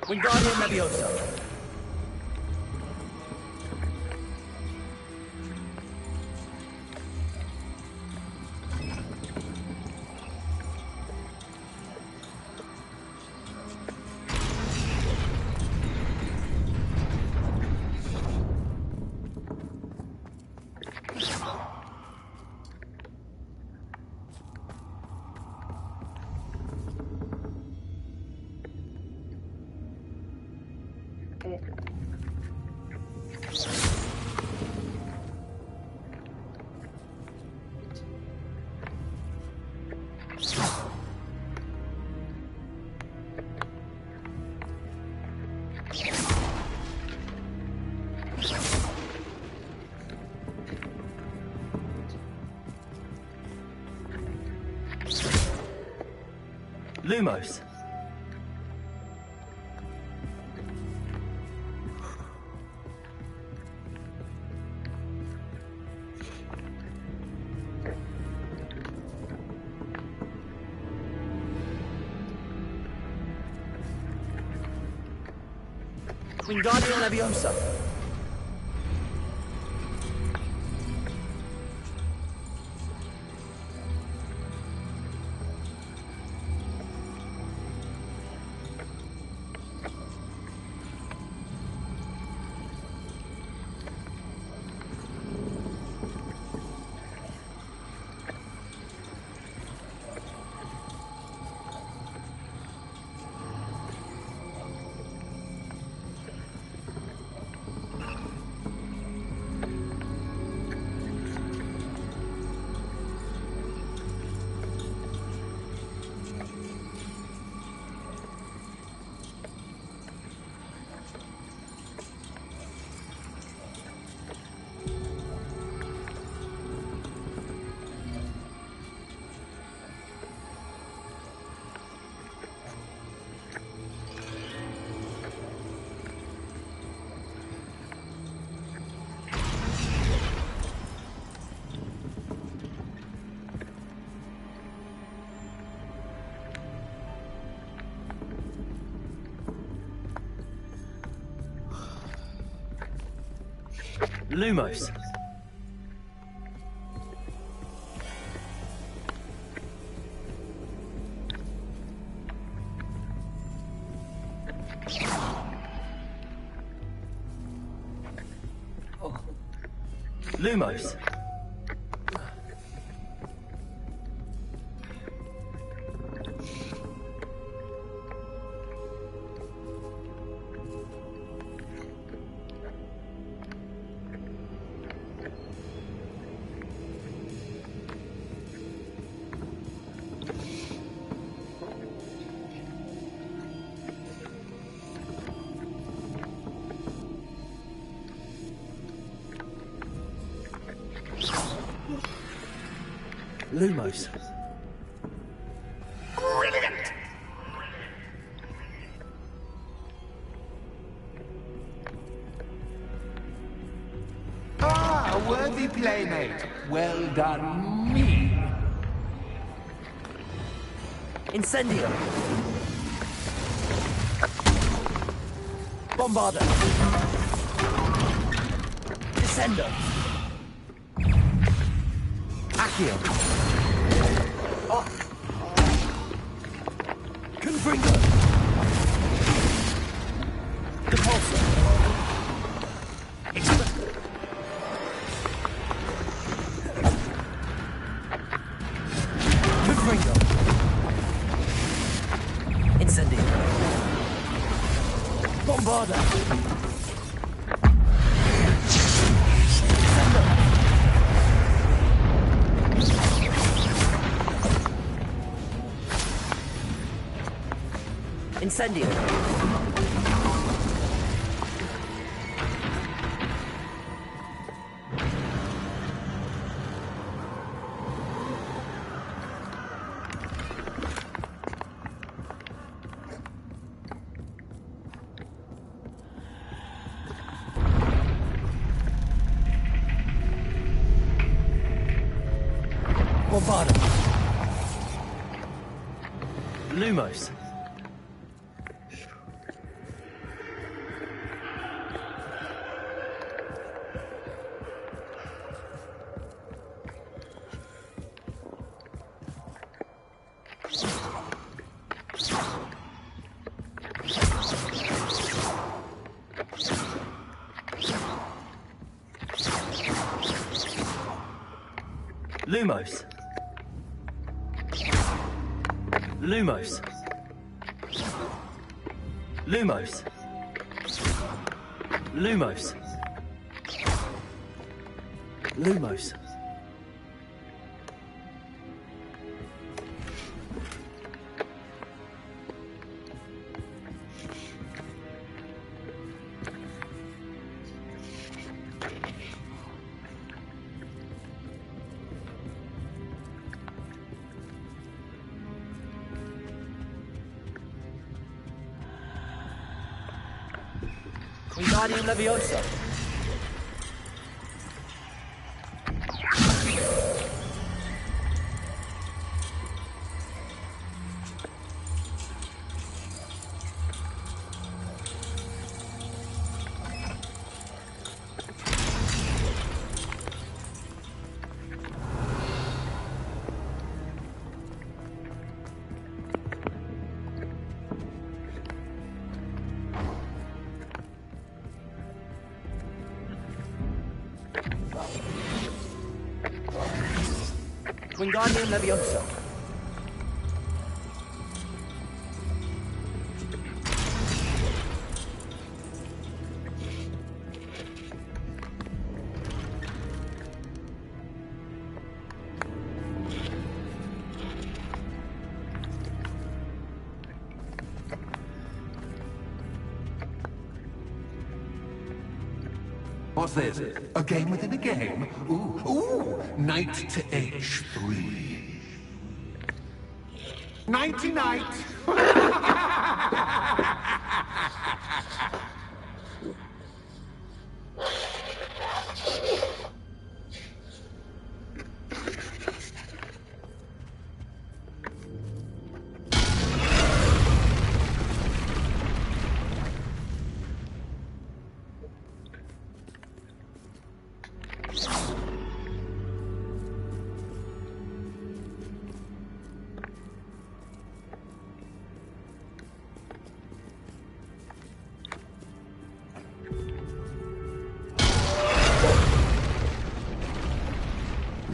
Wingardium Leviosa. Lumos. Wingardium Leviosa. Lumos. Lumos. Lumos. Brilliant! Ah, a worthy playmate. Well done, me. Incendio. Bombarda. Descendo. Accio. Oh. Confringo. Depulso. Confringo. Incendio. Bombarda. Incendio. Bombarda. Lumos. Lumos. Lumos. Lumos. Lumos. Lumos. Wingardium Leviosa. Wingardium Leviosa. What's this? A game within a game? Ooh, knight to H3. Nighty-night!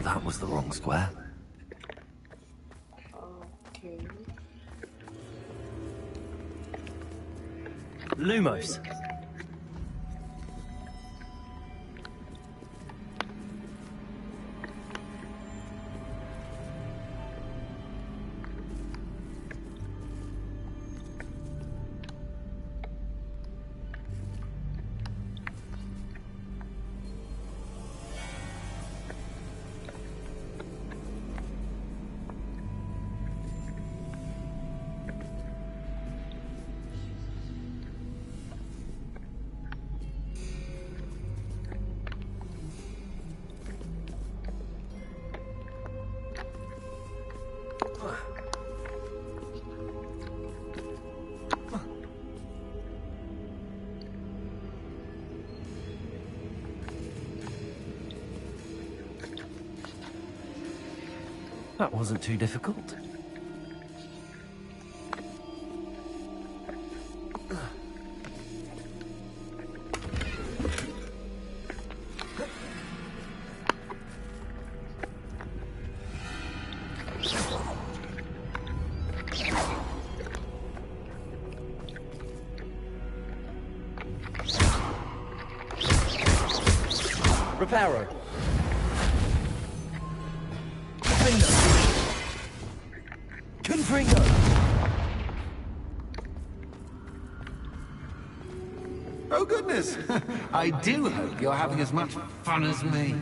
That was the wrong square. Okay. Lumos. That wasn't too difficult. Reparo. Confringo. Oh, goodness! I do hope you're having as much fun as me.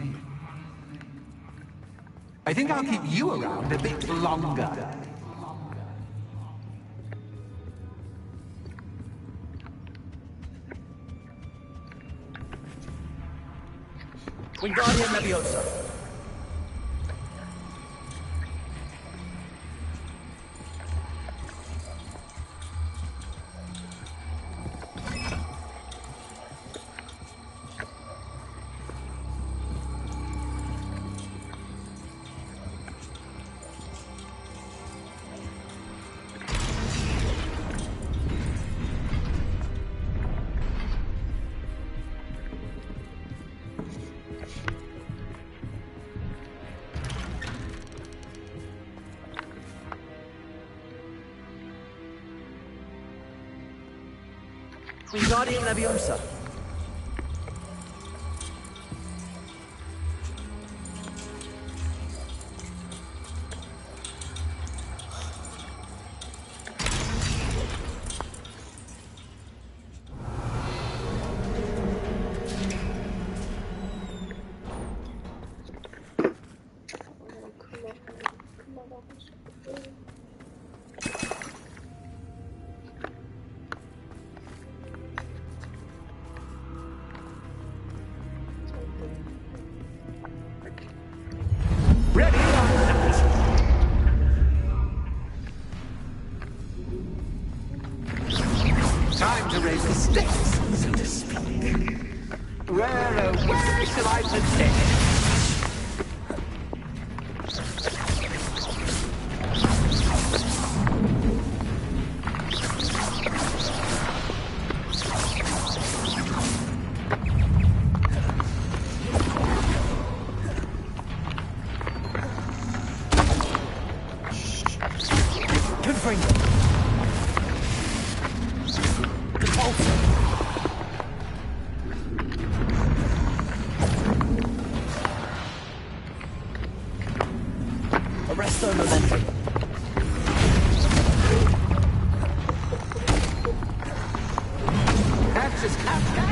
I think I'll keep you around a bit longer. Wingardium Leviosa. Wingardium Leviosa. Ready or not. Time to raise the stakes, so to speak. Where shall I begin? Arresto momentum. Axis Captain!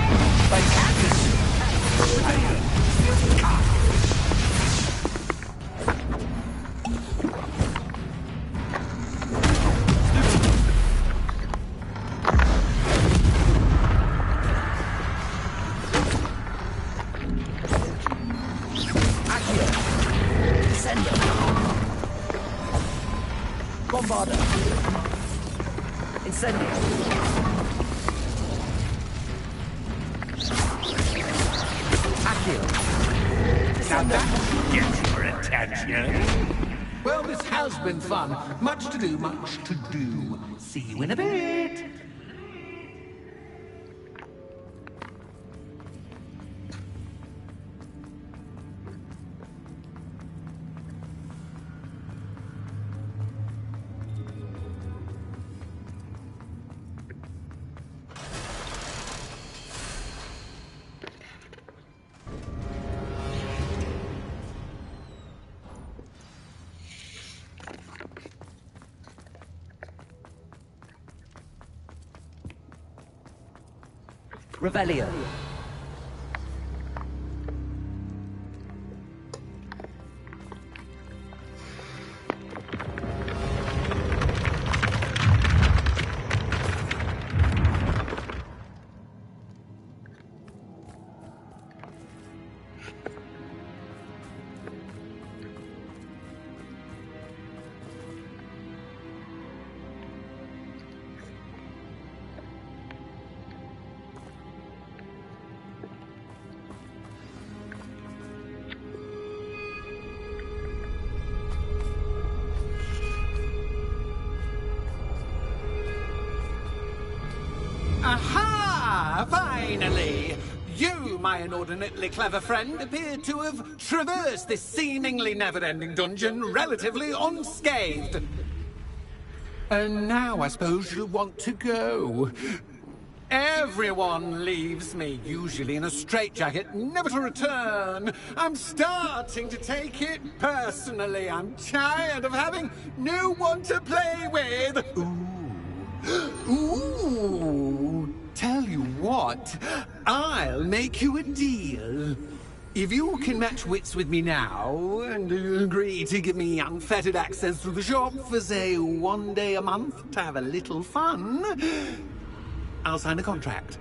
By Axis! Bombarda. Incendio. Accio. Now that gets your attention. Well, this has been fun. Much to do, much to do. See you in a bit. Revelio. Aha! Finally! You, my inordinately clever friend, appear to have traversed this seemingly never-ending dungeon relatively unscathed. And now I suppose you'll want to go. Everyone leaves me, usually in a straitjacket, never to return. I'm starting to take it personally. I'm tired of having no one to play with. Ooh, tell you what, I'll make you a deal. If you can match wits with me now, and agree to give me unfettered access to the shop for, say, 1 day a month to have a little fun, I'll sign a contract.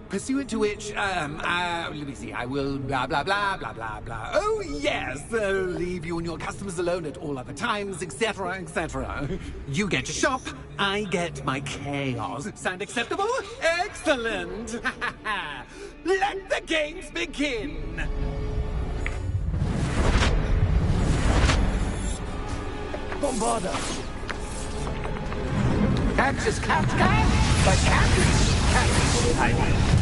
Pursuant to which, let me see, I will blah, blah, blah, blah, blah, blah. Oh, yes, leave you and your customers alone at all other times, etc., etc. You get your shop, I get my chaos. Sound acceptable? Excellent! Let the games begin! Bombarda. Axis Captain! By Captain! I will.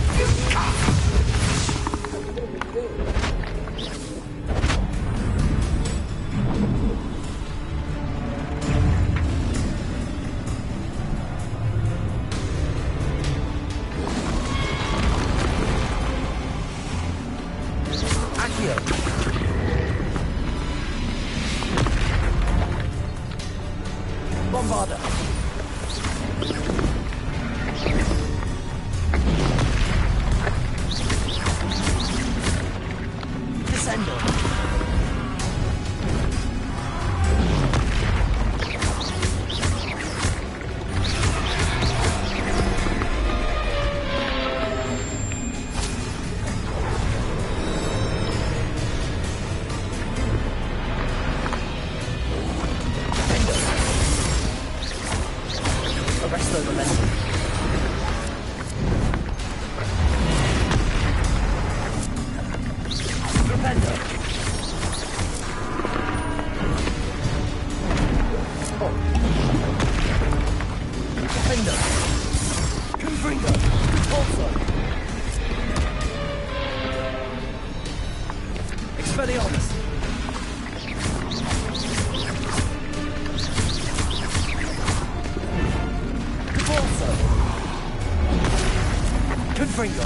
Confringo.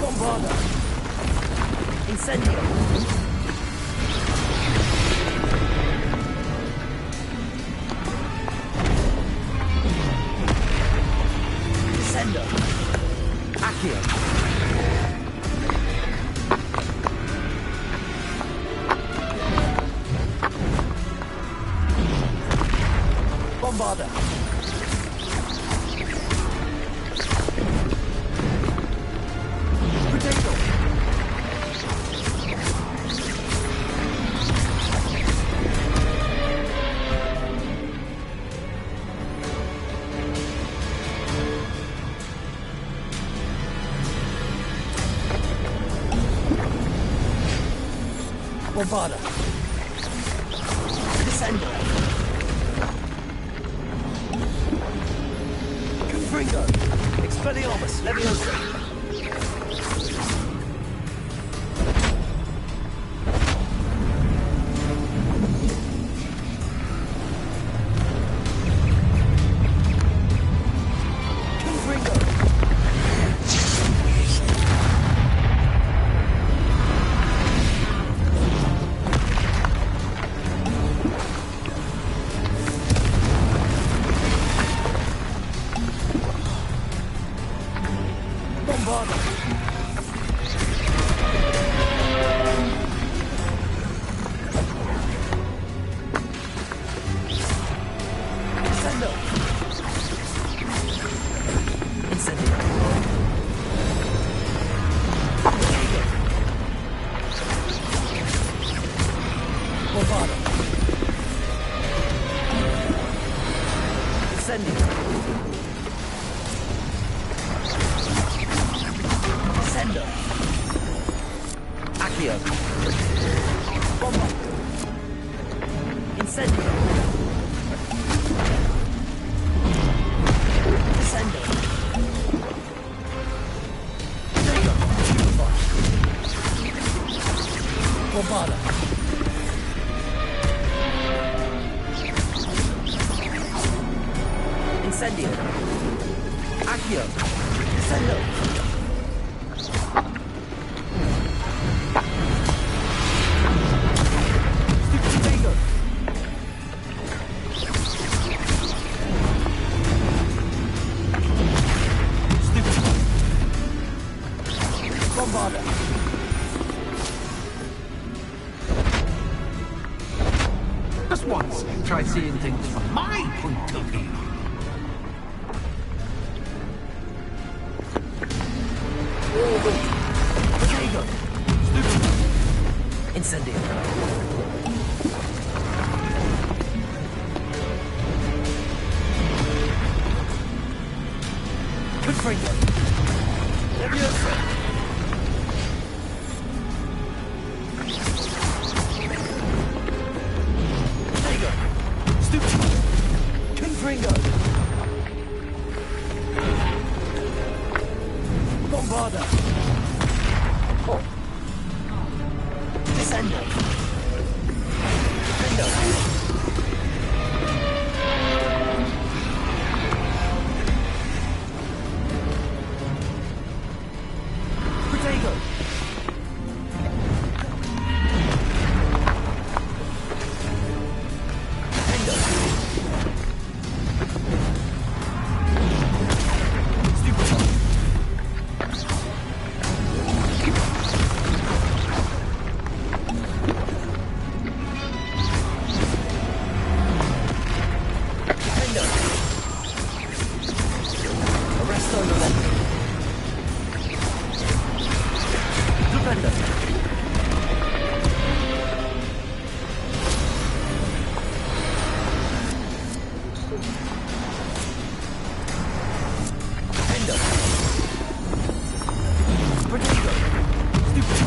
Bombarda. Incendio. Descendo. Accio. Bombarda. Potato. Bombarda. Descendo. Confringo. Expelliarmus. Leviosa. Descendo. Accio. Bomba. Incendio. Descendo. Potato. Stupefy. Bombarda. Incendio. Accio. Descendo. Bombarda. Just once, try seeing things from my point of view. Potato. Incendio. Confringo. Leviosa. Potato. Stupid. Confringo. Bombarda. Oh. Descendo. Descendo. Potato. Descendo. Stupefy. Arresto November. Defender. Defender. Potato. Stupid.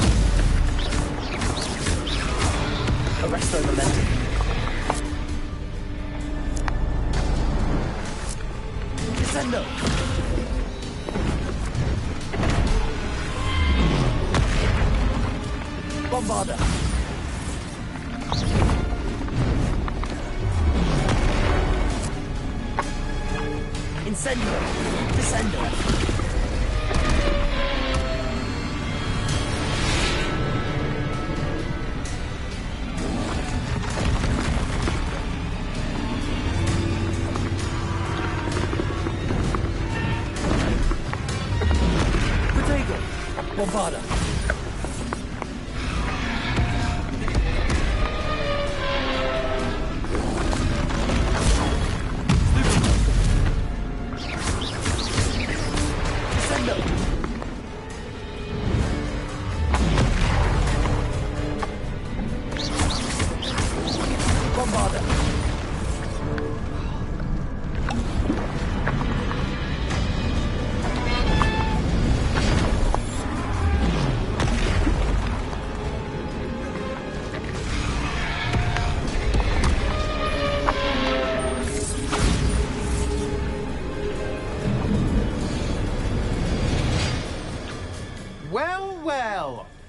Arresto November. Descendo. Bombarda. Incendio. Descendo. Bombarda.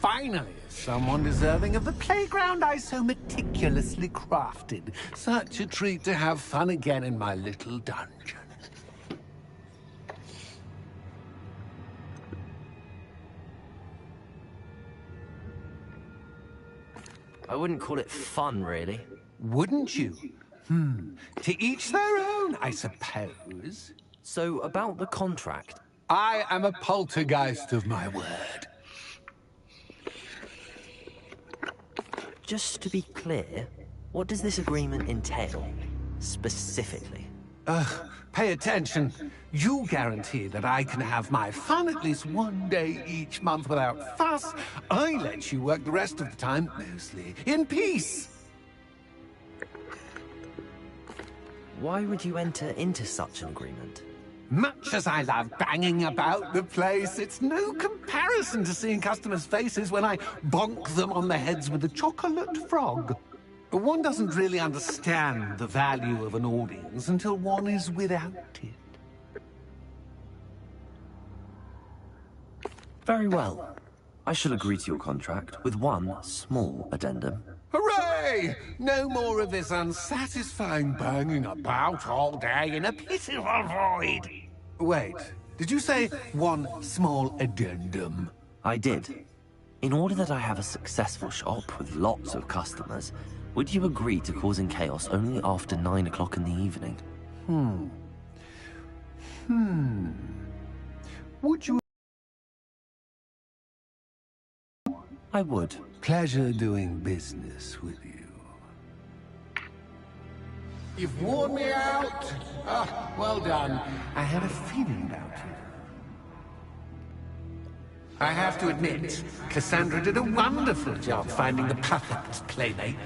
Finally, someone deserving of the playground I so meticulously crafted. Such a treat to have fun again in my little dungeon. I wouldn't call it fun, really. Wouldn't you? To each their own, I suppose. So, about the contract. I am a poltergeist of my word. Just to be clear, what does this agreement entail, specifically? Pay attention. You guarantee that I can have my fun at least one day each month without fuss. I let you work the rest of the time, mostly in peace. Why would you enter into such an agreement? Much as I love banging about the place, it's no comparison to seeing customers' faces when I bonk them on the heads with a chocolate frog. One doesn't really understand the value of an audience until one is without it. Very well. I shall agree to your contract with one small addendum. Hooray! No more of this unsatisfying banging about all day in a pitiful void. Wait, did you say one small addendum? I did. In order that I have a successful shop with lots of customers, would you agree to causing chaos only after 9 o'clock in the evening? Would you? I would. Pleasure doing business with you. You've worn me out. Well done. I had a feeling about you. I have to admit, Cassandra did a wonderful job finding the perfect playmate.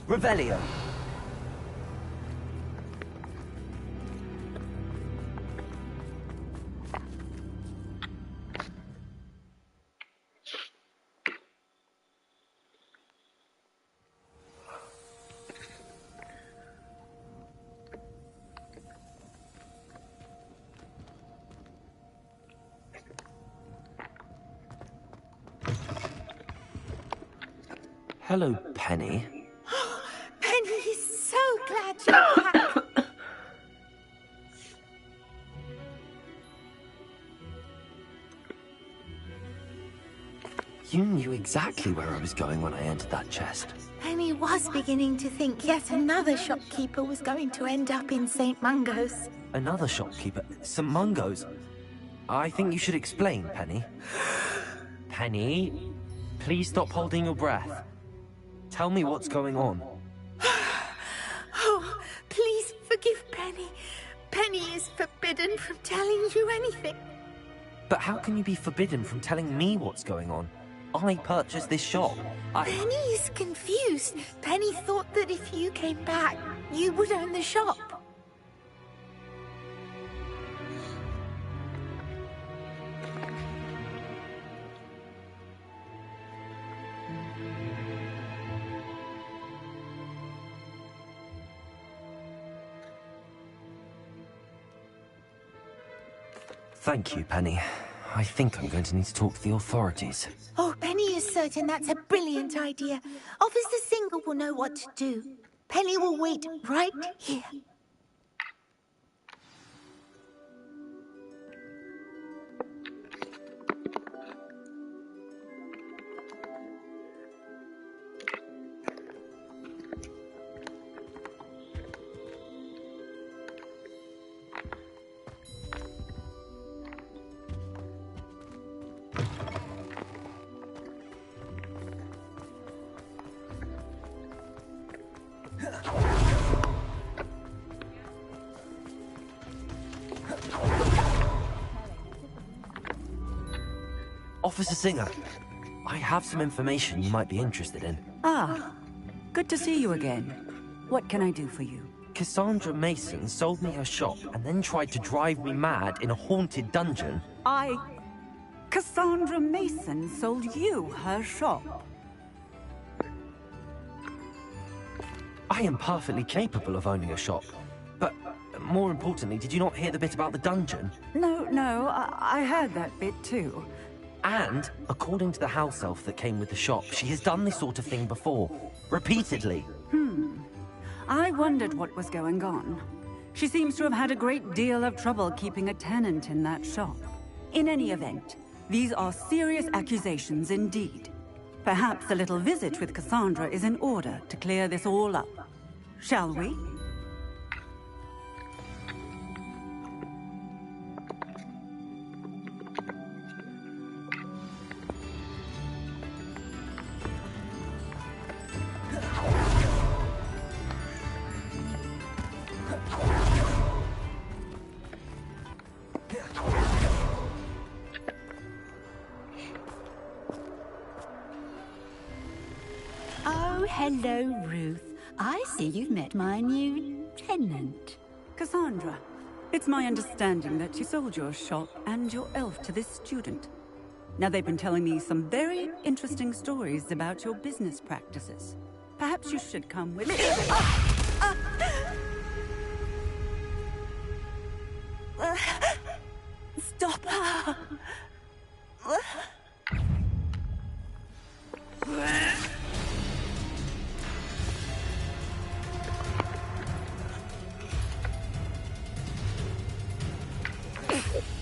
Revelio. Hello, Penny. Penny is so glad you're back. You knew exactly where I was going when I entered that chest. Penny was beginning to think yet another shopkeeper was going to end up in St. Mungo's. Another shopkeeper? St. Mungo's? I think you should explain, Penny. Penny, please stop holding your breath. Tell me what's going on. Oh, please forgive Penny. Penny is forbidden from telling you anything. But how can you be forbidden from telling me what's going on? I purchased this shop. Penny is confused. Penny thought that if you came back, you would own the shop. Thank you, Penny. I think I'm going to need to talk to the authorities. Oh, Penny is certain that's a brilliant idea. Officer Single will know what to do. Penny will wait right here. Officer Singer, I have some information you might be interested in. Ah, good to see you again. What can I do for you? Cassandra Mason sold me her shop and then tried to drive me mad in a haunted dungeon. Cassandra Mason sold you her shop? I am perfectly capable of owning a shop. But more importantly, did you not hear the bit about the dungeon? No, I heard that bit too. And, according to the house elf that came with the shop, she has done this sort of thing before. Repeatedly. I wondered what was going on. She seems to have had a great deal of trouble keeping a tenant in that shop. In any event, these are serious accusations indeed. Perhaps a little visit with Cassandra is in order to clear this all up. Shall we? Oh, hello, Ruth. I see you've met my new tenant. Cassandra, it's my understanding that you sold your shop and your elf to this student. Now, they've been telling me some very interesting stories about your business practices. Perhaps you should come with me. Stop her!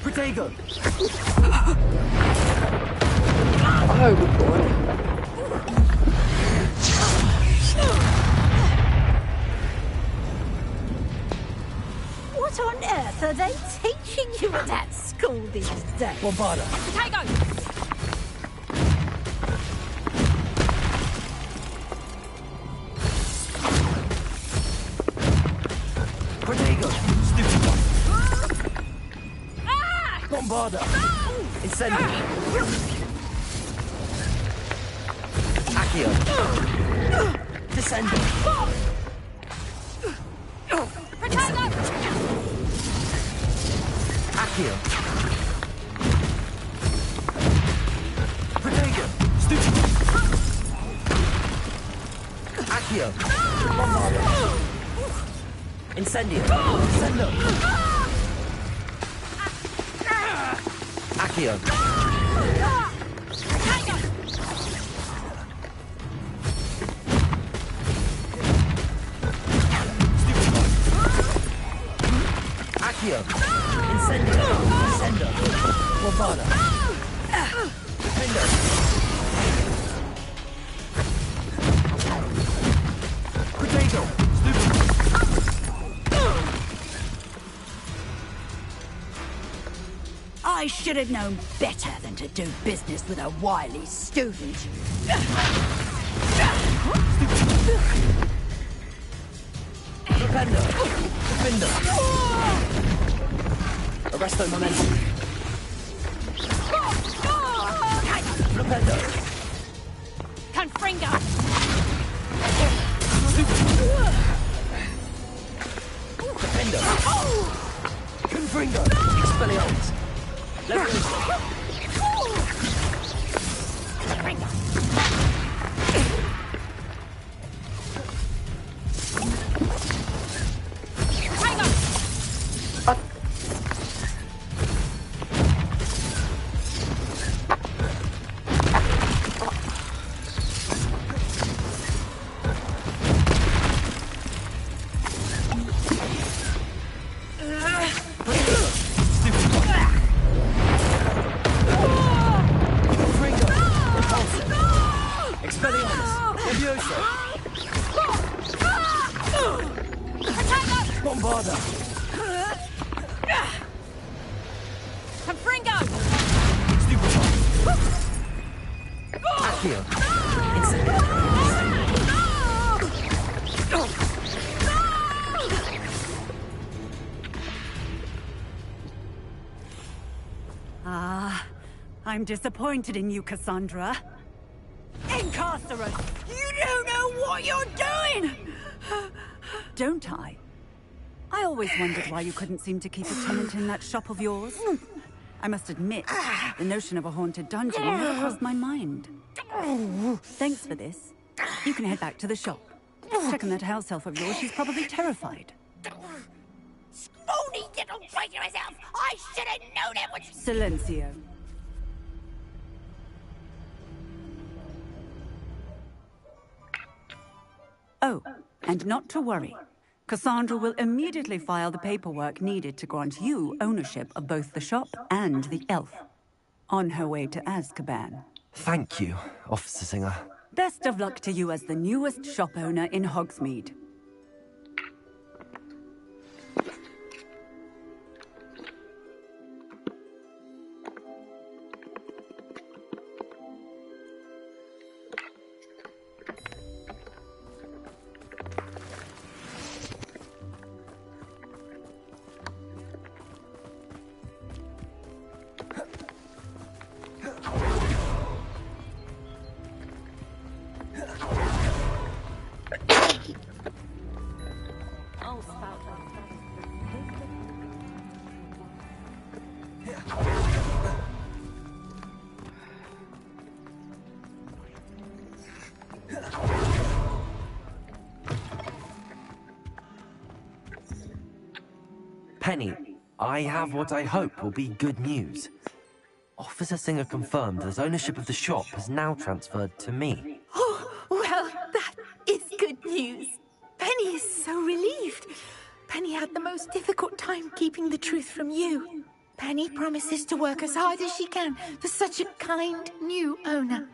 Protego! Oh, good boy. What on earth are they teaching you at that school these days? Bombarda! Protego! Stupid one. Bombarda! Incendio! Accio! Descendo! Accio! Protego! Stupid! Accio! Bombarda! Incendio! Descendo! Accio! Accio! Incendio! Descendo! Bombarda! Defendo! Protego! I should have known better than to do business with a wily student. Defendo! Defendo! Arresto momentum! Defendo! Confringo! Defendo! Confringo! Expelliarmus! Leverage! Bombarda! Confringo! Stupid one! Accio! Incendio! I'm disappointed in you, Cassandra. Incarcerate! You don't know what you're doing! Don't I? I always wondered why you couldn't seem to keep a tenant in that shop of yours. I must admit, the notion of a haunted dungeon never crossed my mind. Thanks for this. You can head back to the shop. Check on that house elf of yours, she's probably terrified. Spoony little traitor herself! I should have known it was... Silencio. Oh, and not to worry. Cassandra will immediately file the paperwork needed to grant you ownership of both the shop and the elf. On her way to Azkaban. Thank you, Officer Singer. Best of luck to you as the newest shop owner in Hogsmeade. Penny, I have what I hope will be good news. Officer Singer confirmed that ownership of the shop has now transferred to me. Oh, well, that is good news. Penny is so relieved. Penny had the most difficult time keeping the truth from you. Penny promises to work as hard as she can for such a kind new owner.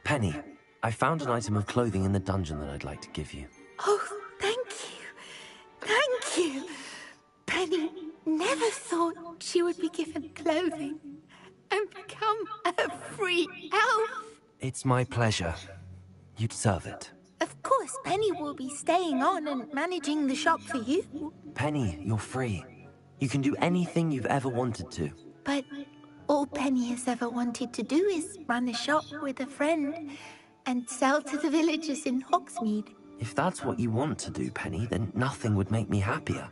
Penny, I found an item of clothing in the dungeon that I'd like to give you. Oh, thank you. Thank you. Penny never thought she would be given clothing and become a free elf. It's my pleasure. You deserve it. Of course, Penny will be staying on and managing the shop for you. Penny, you're free. You can do anything you've ever wanted to. But all Penny has ever wanted to do is run a shop with a friend and sell to the villagers in Hogsmeade. If that's what you want to do, Penny, then nothing would make me happier.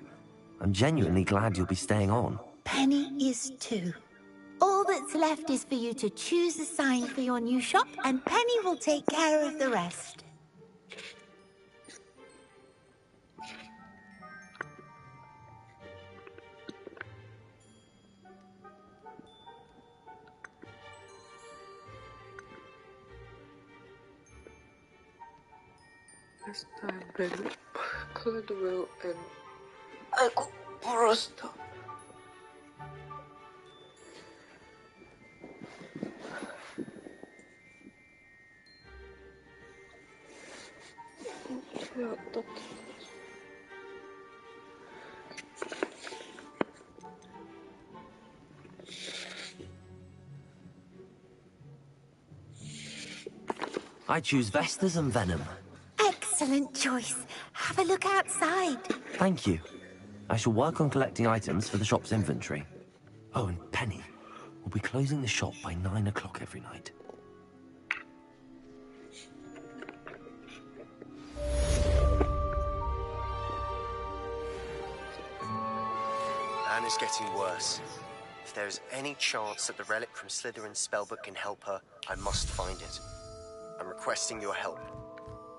I'm genuinely glad you'll be staying on. Penny is too. All that's left is for you to choose a sign for your new shop, and Penny will take care of the rest. Last time, Red Caldwell and Aiko Forrester. I choose Vestas and Venom. Excellent choice. Have a look outside. Thank you. I shall work on collecting items for the shop's inventory. Oh, and Penny, we'll be closing the shop by 9 o'clock every night. Anne is getting worse. If there is any chance that the relic from Slytherin's spellbook can help her, I must find it. I'm requesting your help.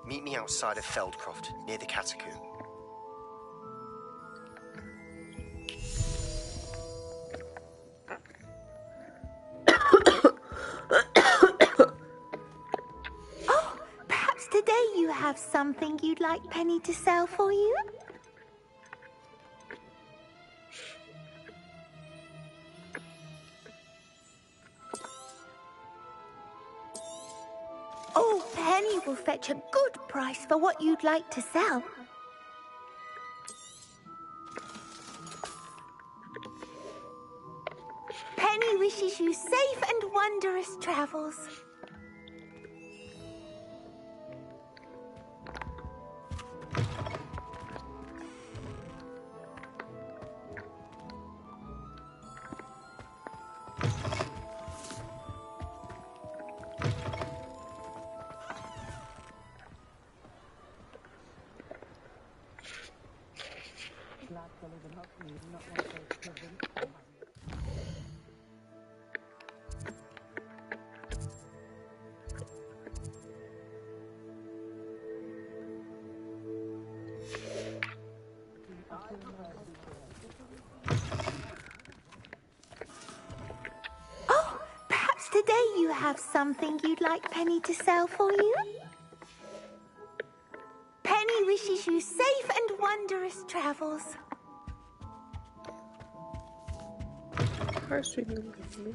Meet me outside of Feldcroft, near the Catacomb. Oh, perhaps today you have something you'd like Penny to sell for you? Oh, Penny will fetch a good price for what you'd like to sell. Penny wishes you safe and wondrous travels. Oh, perhaps today you have something you'd like Penny to sell for you? Penny wishes you safe and wondrous travels. Car sweeping with me.